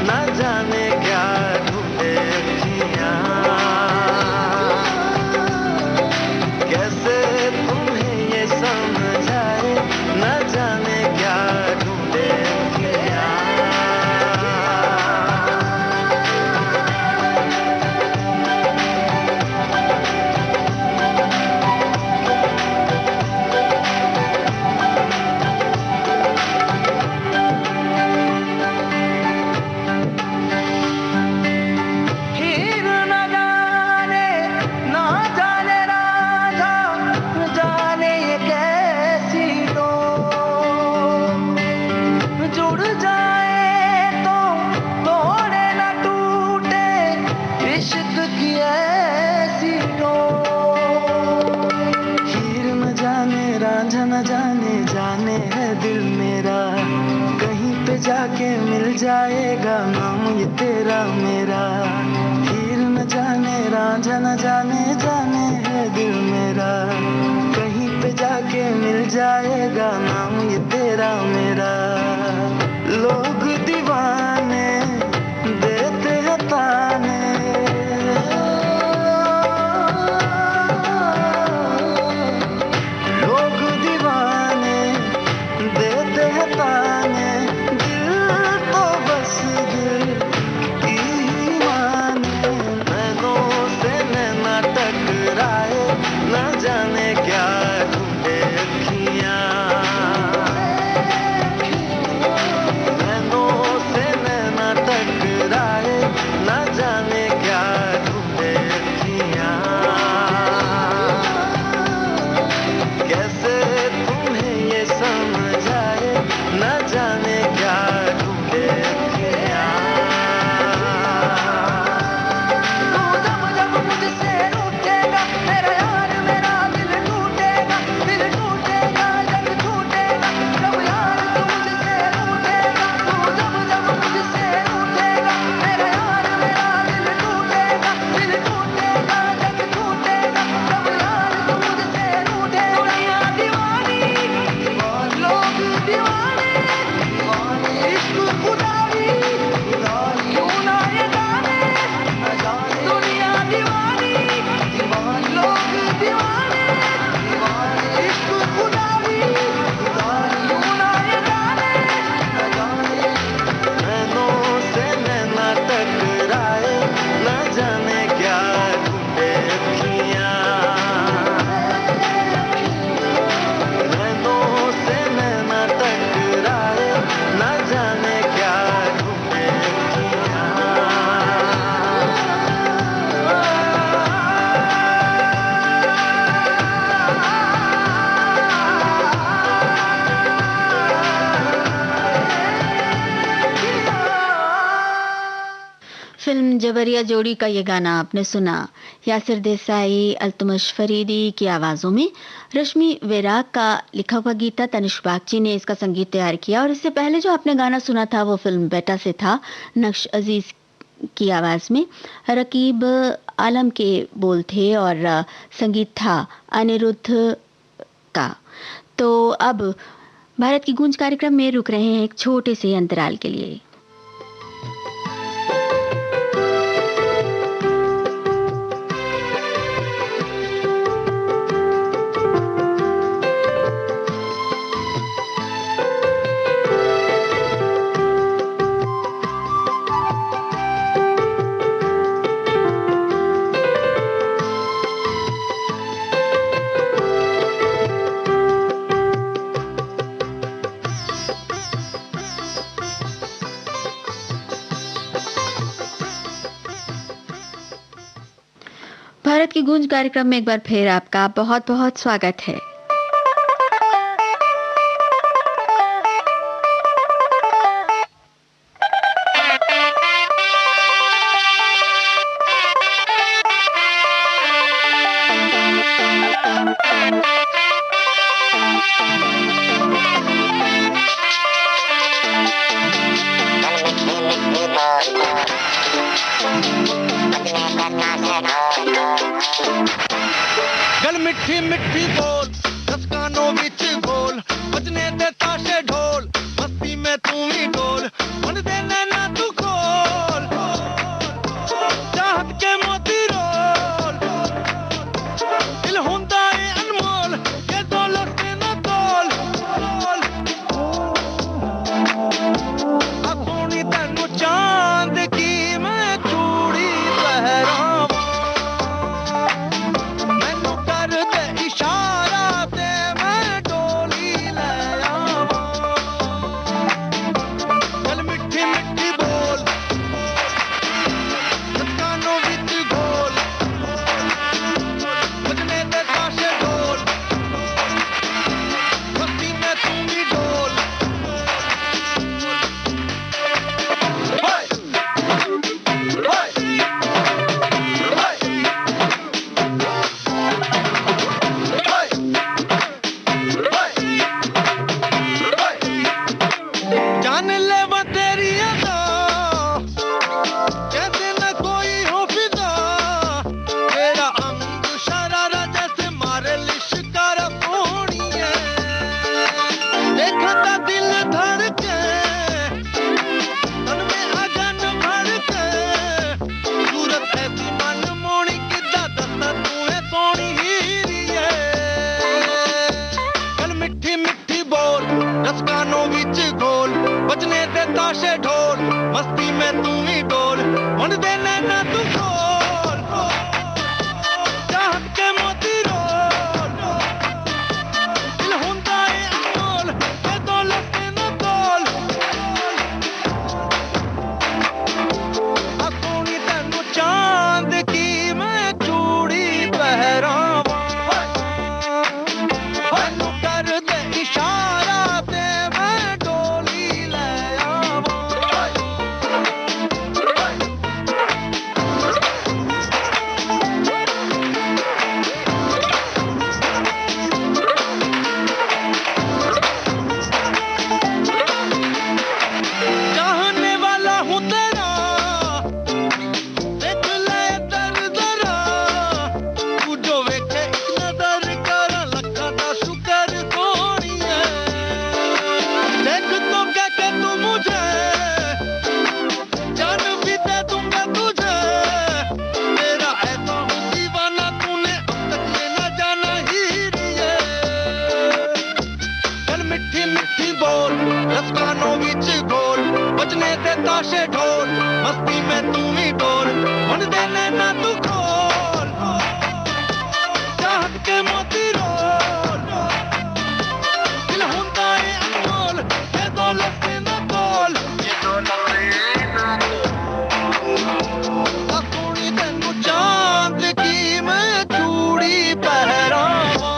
न जाने क्या ढूंढे अखियां, कैसे तुम्हें ये समझाए, न जाने क्या ढूंढे अखियां। हीर न जाने राधा, न जाने ये कैसी डोर, जुड़ जाए तो तोड़े न टूटे, इश्क की ऐसी डोर, हीर न जाने रांझा न जाने, जाने है दिल मेरा, कहीं पे जाके मिल जाएगा नाम ये तेरा मेरा, हीर न जाने रांझा न जाने, जाने है दिल मेरा, कहीं पे जाके मिल जाएगा नाम ये तेरा मेरा, लोग दीवाने देते हैं ताने, लोग दीवाने देते हैं ताने, दिल तो बस दिल की ही माने, नैनों से नैना टकराए, न जाने क्या ढूंढे अखियां, हसन जबरिया जोड़ी का ये गाना आपने सुना। यासिर देसाई, अल्तमश फरीदी की आवाज़ों में रश्मि वेराग का लिखा हुआ गीत था। तनिष्क बागची ने इसका संगीत तैयार किया और इससे पहले जो आपने गाना सुना था वो फिल्म बेटा से था। नक्श अजीज की आवाज़ में रकीब आलम के बोल थे और संगीत था अनिरुद्ध का। तो अब भारत की गूंज कार्यक्रम में रुक रहे हैं एक छोटे से अंतराल के लिए। भारत की गूंज कार्यक्रम में एक बार फिर आपका बहुत बहुत स्वागत है। गल मिठी मिठी बोल दस कानों विच गोल बजने दे ताशे ढोल मस्ती में तू ही डोल मन दे नैना तू खोल चाहत के मोती रोल दिल हुंदा है अनमोल ये दौलत से न तोल आ सोनी तैनू चांद की मैं चूड़ी पहरावां मस्ती में तू ही डोल मन दे नैना तू खोल चाहत के मोती रोल दिल हुंदा है अनमोल ये दौलत से न तोल आ सोनी तैनू चांद की मैं चूड़ी पहरावां मैनू कर दे इशारा ते मैं डोली ले ताशे ढोल मस्ती में तू ही डोल मन दे नैना तू खोल चाहत के मोती रोल दिल हुंदा है अनमोल ये दौलत से न तोल ये दौलत से आ सोनी तैनू चांद की मैं चूड़ी पहरावां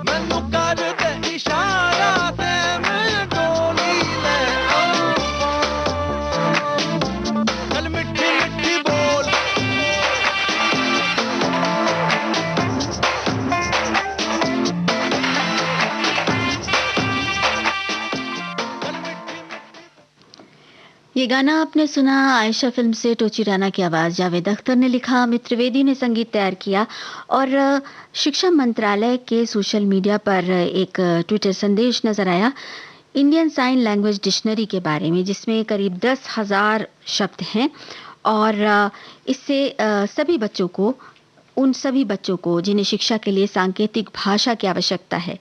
मैनू कर दे इशारा ते मैं डोली ले ये गाना आपने सुना आयशा फिल्म से। टोची राना की आवाज जावेद अख्तर ने लिखा, अमित त्रिवेदी ने संगीत तैयार किया। और शिक्षा मंत्रालय के सोशल मीडिया पर एक ट्विटर संदेश नजर आया इंडियन साइन लैंग्वेज डिक्शनरी के बारे में, जिसमें करीब 10,000 शब्द हैं। और इससे उन सभी बच्चों को जिन्हें शिक्षा के लिए सांकेतिक भाषा की आवश्यकता है,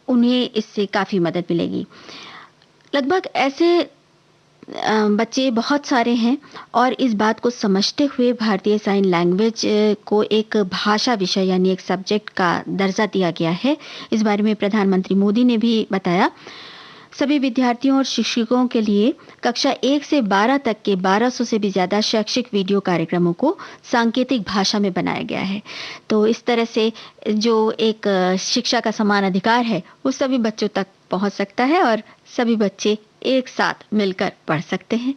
उन्हें इससे काफ़ी मदद मिलेगी। लगभग ऐसे बच्चे बहुत सारे हैं और इस बात को समझते हुए भारतीय साइन लैंग्वेज को एक भाषा विषय यानी एक सब्जेक्ट का दर्जा दिया गया है। इस बारे में प्रधानमंत्री मोदी ने भी बताया। सभी विद्यार्थियों और शिक्षकों के लिए कक्षा 1 से 12 तक के 1200 से भी ज़्यादा शैक्षिक वीडियो कार्यक्रमों को सांकेतिक भाषा में बनाया गया है। तो इस तरह से जो एक शिक्षा का समान अधिकार है वो सभी बच्चों तक पहुंच सकता है और सभी बच्चे एक साथ मिलकर पढ़ सकते हैं।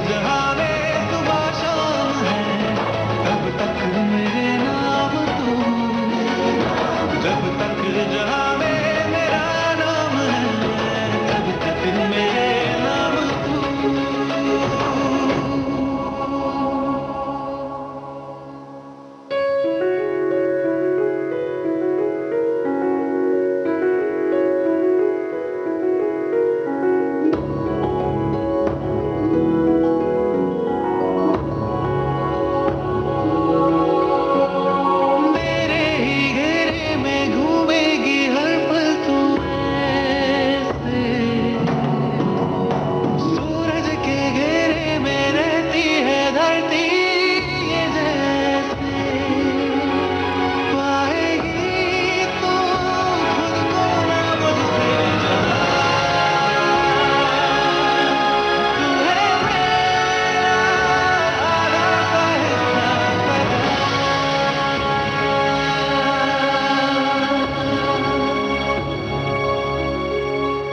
जहाँ में सुबह शाम है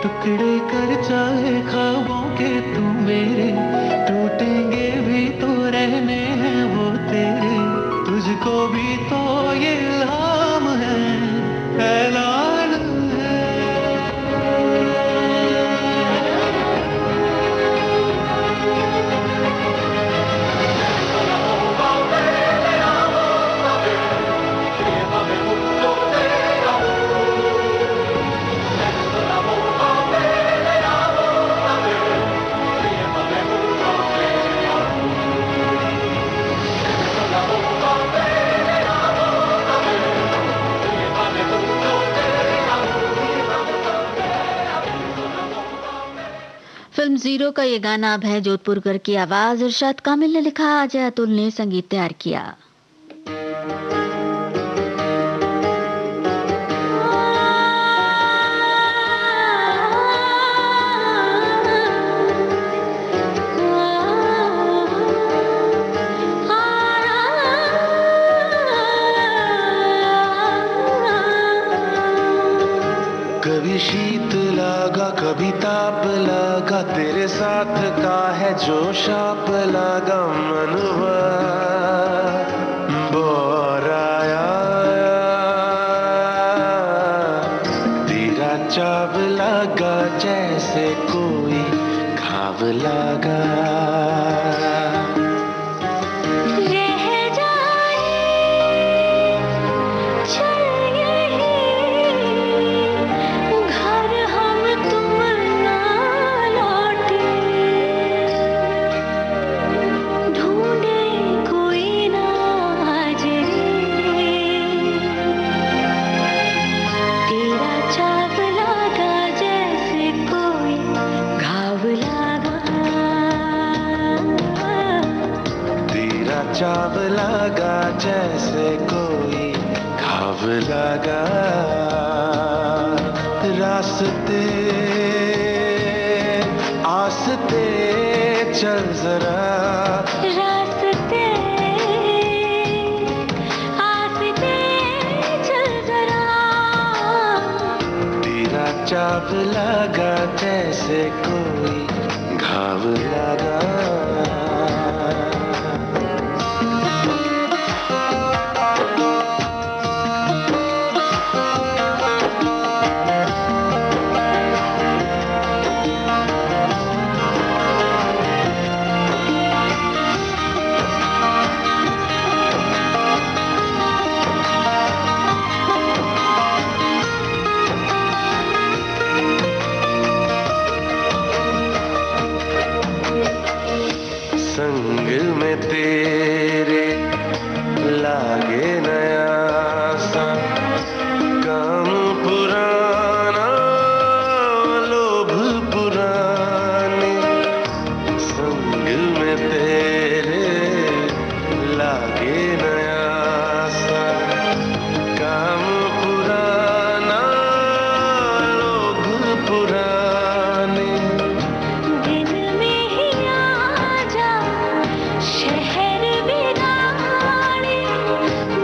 टुकड़े कर चाहे ख्वाबों के तू मेरे, टूटेंगे भी तो रहने हैं वो तेरे। तुझको भी तो ये इल्हाम है, ऐलान है। फिल्म जीरो का ये गाना अब है जोधपुरकर की आवाज, इरशाद कामिल ने लिखा, अजय अतुल ने संगीत तैयार किया। कभी शीत लगा कभी ताप लगा, तेरे साथ का है जो शाप लगा। मनवा बोराया तेरा चाव लगा, जैसे कोई घाव लगा। चाव लगा जैसे कोई घाव लगा। रास्ते आस्ते चल जरा, रास्ते आस्ते चल जरा। तेरा चाव लगा जैसे कोई घाव लगा। संग में तेरे लागे नया सा काम पुराना, लोभ पुराने। संग में तेरे लागे नया सा काम पुराना, लोभ पुराने। शहर बिगाड़े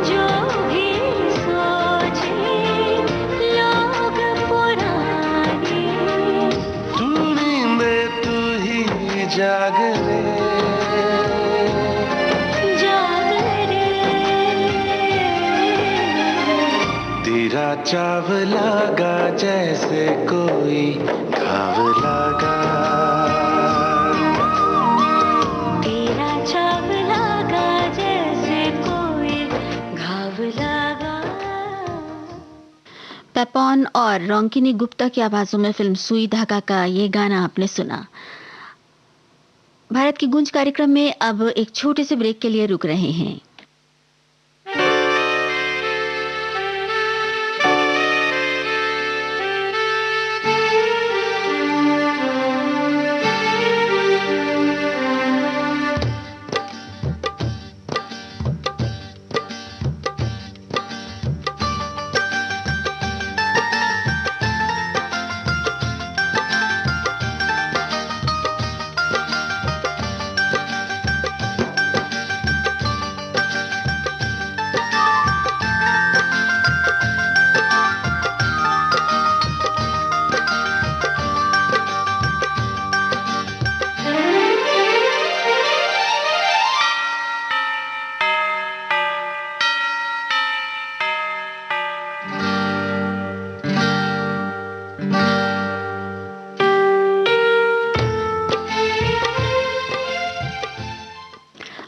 जो भी सोचे लोग पुराने। तू नींदे तू ही जाग रे, जाग रे। तेरा चाव लगा जैसे कोई घाव लगा। तेरा चाव लगा जैसे कोई घाव लगा। पेपॉन और रोंकिनी गुप्ता की आवाजों में फिल्म सुई धागा का ये गाना आपने सुना। भारत की गूंज कार्यक्रम में अब एक छोटे से ब्रेक के लिए रुक रहे हैं।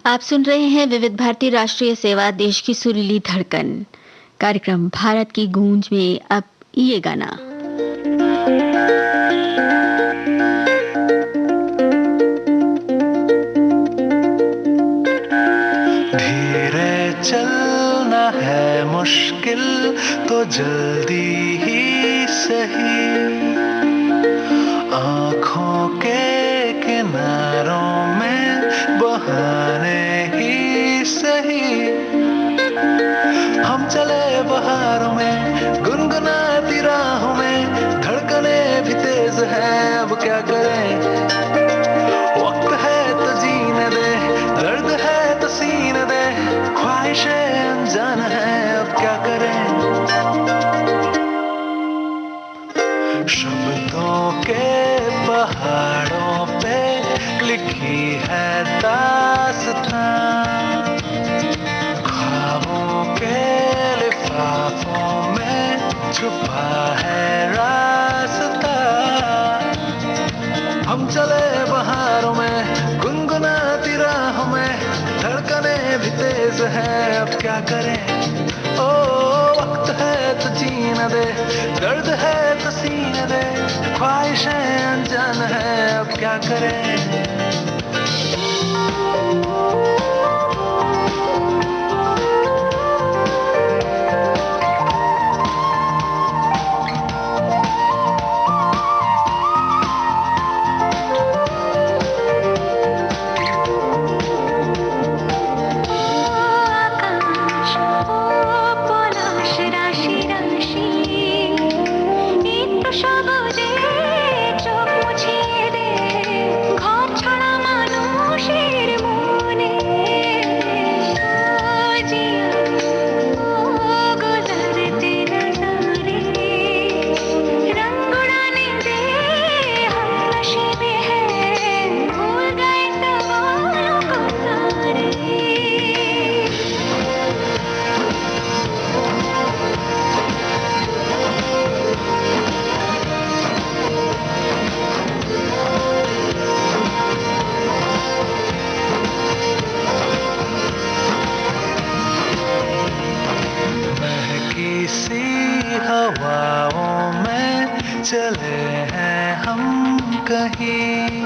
आप सुन रहे हैं विविध भारती राष्ट्रीय सेवा, देश की सुरीली धड़कन। कार्यक्रम भारत की गूंज में अब ये गाना। धीरे चलना है मुश्किल तो जल्दी ही सही, आँखों के किनारों में बहाने ही सही। हम चले बहारों में गुनगुनाती राहों में, धड़कने भी तेज है अब क्या करें। वक्त है तो जीने दे, दर्द है तो सीने दे, ख्वाहिशें अनजान है अब क्या करें। शब्दों के पहाड़ों पे लिखी है दास्तां, ख्वाबों के लिफाफों में छुपा है रास्ता। हम चले बहारों में गुनगुनाती राहों में, धड़कने भी तेज है अब क्या करें। ओ वक्त है तो जीने दे, दर्द है तो सीने दे, ख्वाहिशें अनजान है अब क्या करें। चले हैं हम कहीं,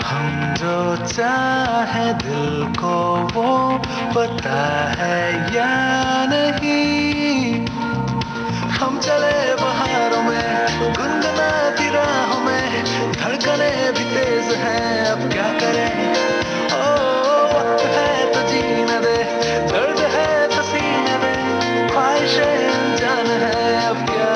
हम जो चाहे दिल को वो पता है या नहीं। हम चले बहारों में गुनगुनाती राहों में, धड़कने भी तेज हैं अब क्या करें। ओ वक्त है तो जीने दे, दर्द है तो सीने दे, ख्वाहिशें अनजान है अब क्या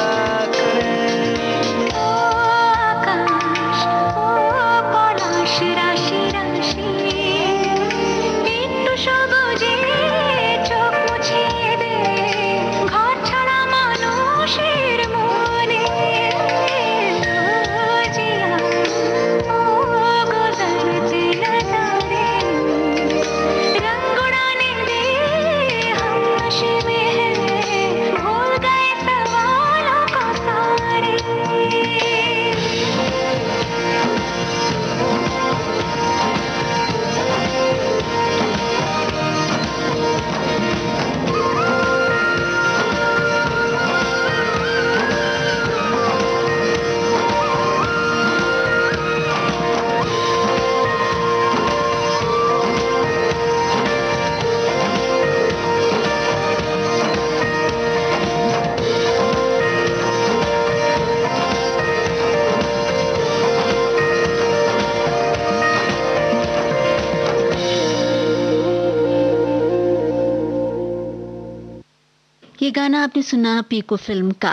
ये गाना आपने सुना पीकू फिल्म का।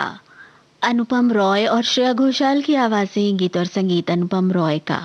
अनुपम रॉय और श्रेया घोषाल की आवाजें, गीत और संगीत अनुपम रॉय का।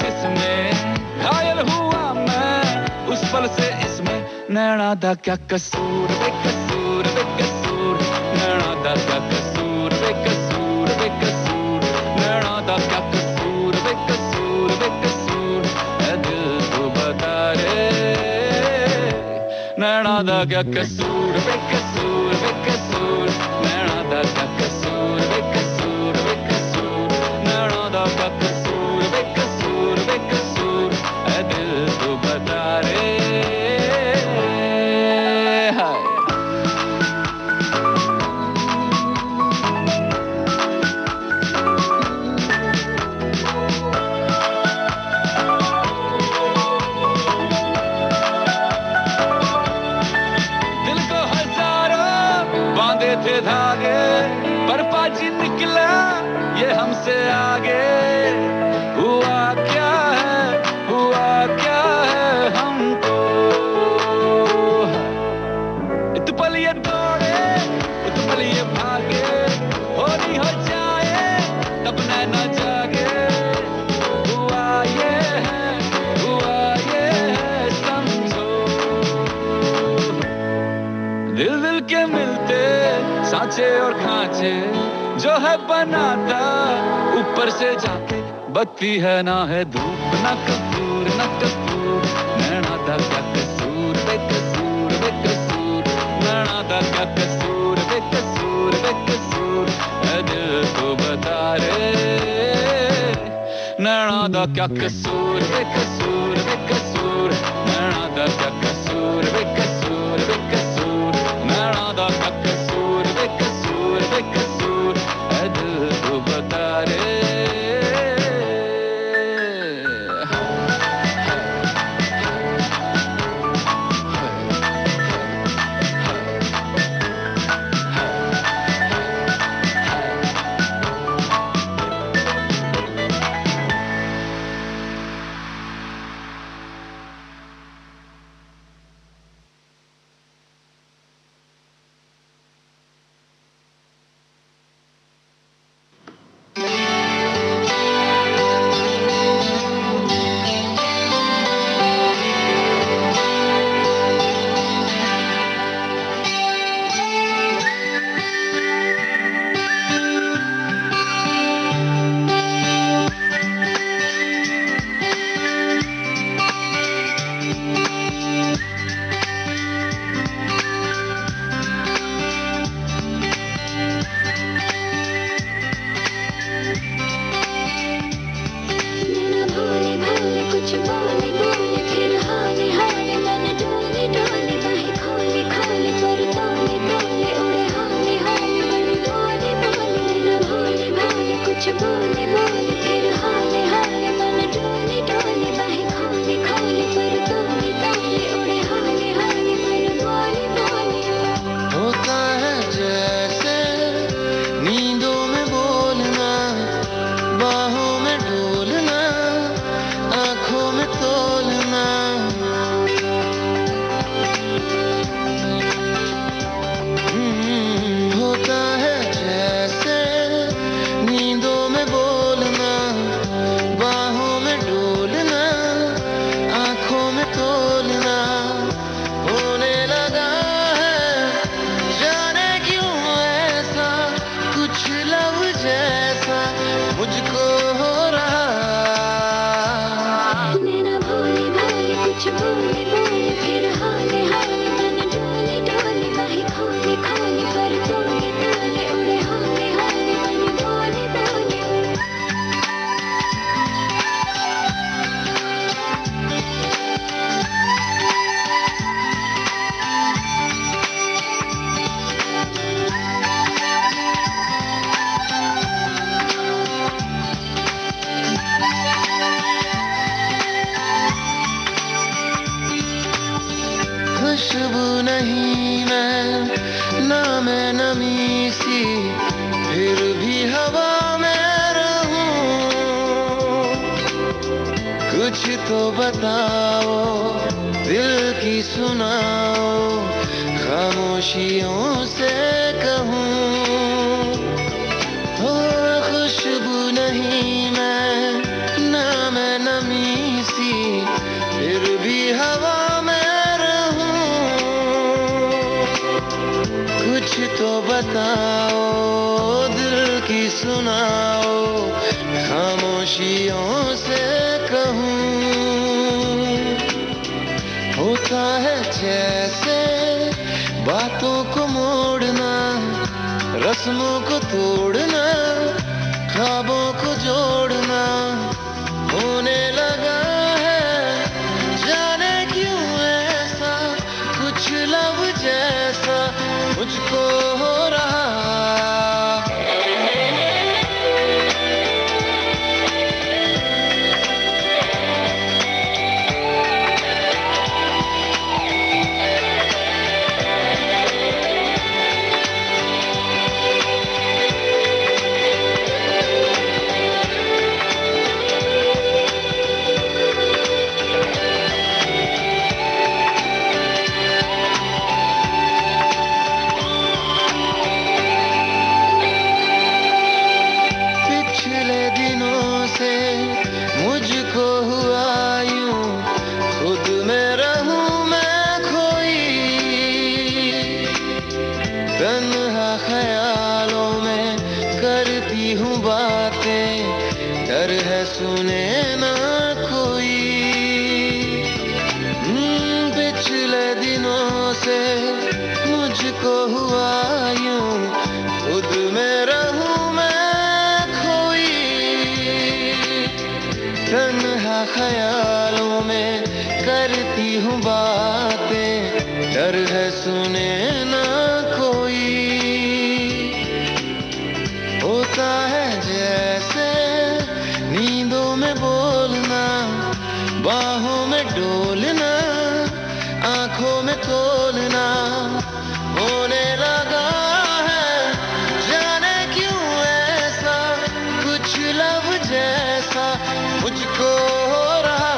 जिसमें घायल हुआ मैं उस पल से इसमें नैना दा क्या कसूर बेकसूर बेकसूर नैना दा क्या कसूर बेकसूर बेकसूर नैना दा क्या कसूर बेकसूर बेकसूर ऐ दिल तो बता रे नैना दा क्या कसूर बेकसूर बेकसूर नैना दा क्या कसूर बेकसूर बेकसूर नैना दा क्या कसूर बेकसूर बेकसूर ऐ दिल तो बता रे हाय थे धागे पर पाजी निकला ये हमसे आगे हुआ क्या है हमको इत पल ये दौड़े इत पल ये भागे होली हो जाए तब न जागे हुआ ये है समझो दिल दिल के मिलते सांचे और खांचे जो है बनाता ऊपर से जाके बत्ती है ना है धूप ना कपूर नैना दा क्या कसूर बेकसूर बेकसूर नैना दा क्या कसूर बेकसूर बेकसूर ऐ दिल तो बता रे नैना दा क्या कसूर बेकसूर बेकसूर नैना दा क्या कसूर बेकसूर बेकसूर नैना दा क्या कसूर बेकसूर बेकसूर ऐ दिल तो बता रे खुशबू नहीं मैं ना मैं नमी सी फिर भी हवा में रहूं कुछ तो बताओ दिल की सुनाओ खामोशियों से कहूं हो खुशबू नहीं मैं ना मैं नमी बताओ, दिल की सुनाओ, खामोशियों से कहूँ। होता है जैसे बातों को मोड़ना, रस्मों को तोड़ना, ख्वाबों को जोड़ना होने लगा है। जाने क्यों ऐसा कुछ लब जैसा मुझको हो रहा। मुझको हुआ यूं, खुद में रहूं मैं खोई। तन्हा ख्यालों में करती हूँ बातें, डर है सुने ना कोई। पिछले दिनों से मुझको हुआ यूं, खुद में रहूं मैं खोई। तन्हा ख्यालों में करती हूँ बातें, डर है सुने ना कोई। होता है जैसे नींदों में बोलना, बाहों में डोलना, आंखों में तोलना होने लगा है। जाने क्यों ऐसा कुछ लब जैसा मुझको हो रहा।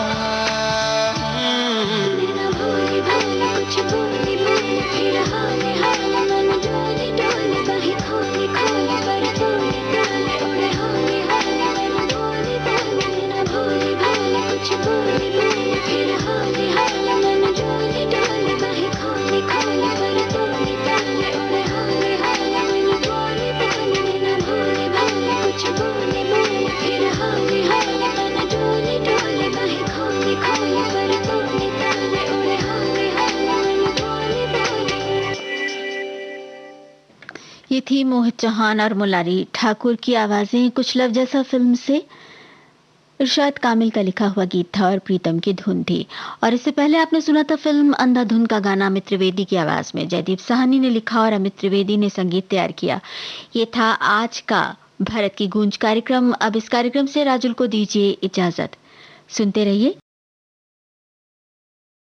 बिना भोले भाले कुछ बोले बोले, फिर हाले हाले मन डोले डोले, बाहें खोले खोले पर तोले तोले, उड़े हाले हाले मन बोले बोले। बिना भोले भाले कुछ बोले बोले, फिर हाले हाले मन डोले डोले, बाहें खोले खोले पर तोले तोले, उड़े हाले हाले मन बोले बोले। बिना भोले भाले कुछ बोले बोले, फिर हाले हाले मन डोले डोले, बाहें खोले खोले पर तोले तोले, उड़े हाले हाले मन बोले बोले। ये थी मोहित चौहान और मुलारी ठाकुर की आवाजें कुछ लव जैसा फिल्म से। इरशाद कामिल का लिखा हुआ गीत था और प्रीतम की धुन थी। और इससे पहले आपने सुना था फिल्म अंधाधुन का गाना अमित त्रिवेदी की आवाज में। जयदीप साहनी ने लिखा और अमित त्रिवेदी ने संगीत तैयार किया। ये था आज का भारत की गूंज कार्यक्रम। अब इस कार्यक्रम से राजुल को दीजिए इजाजत। सुनते रहिए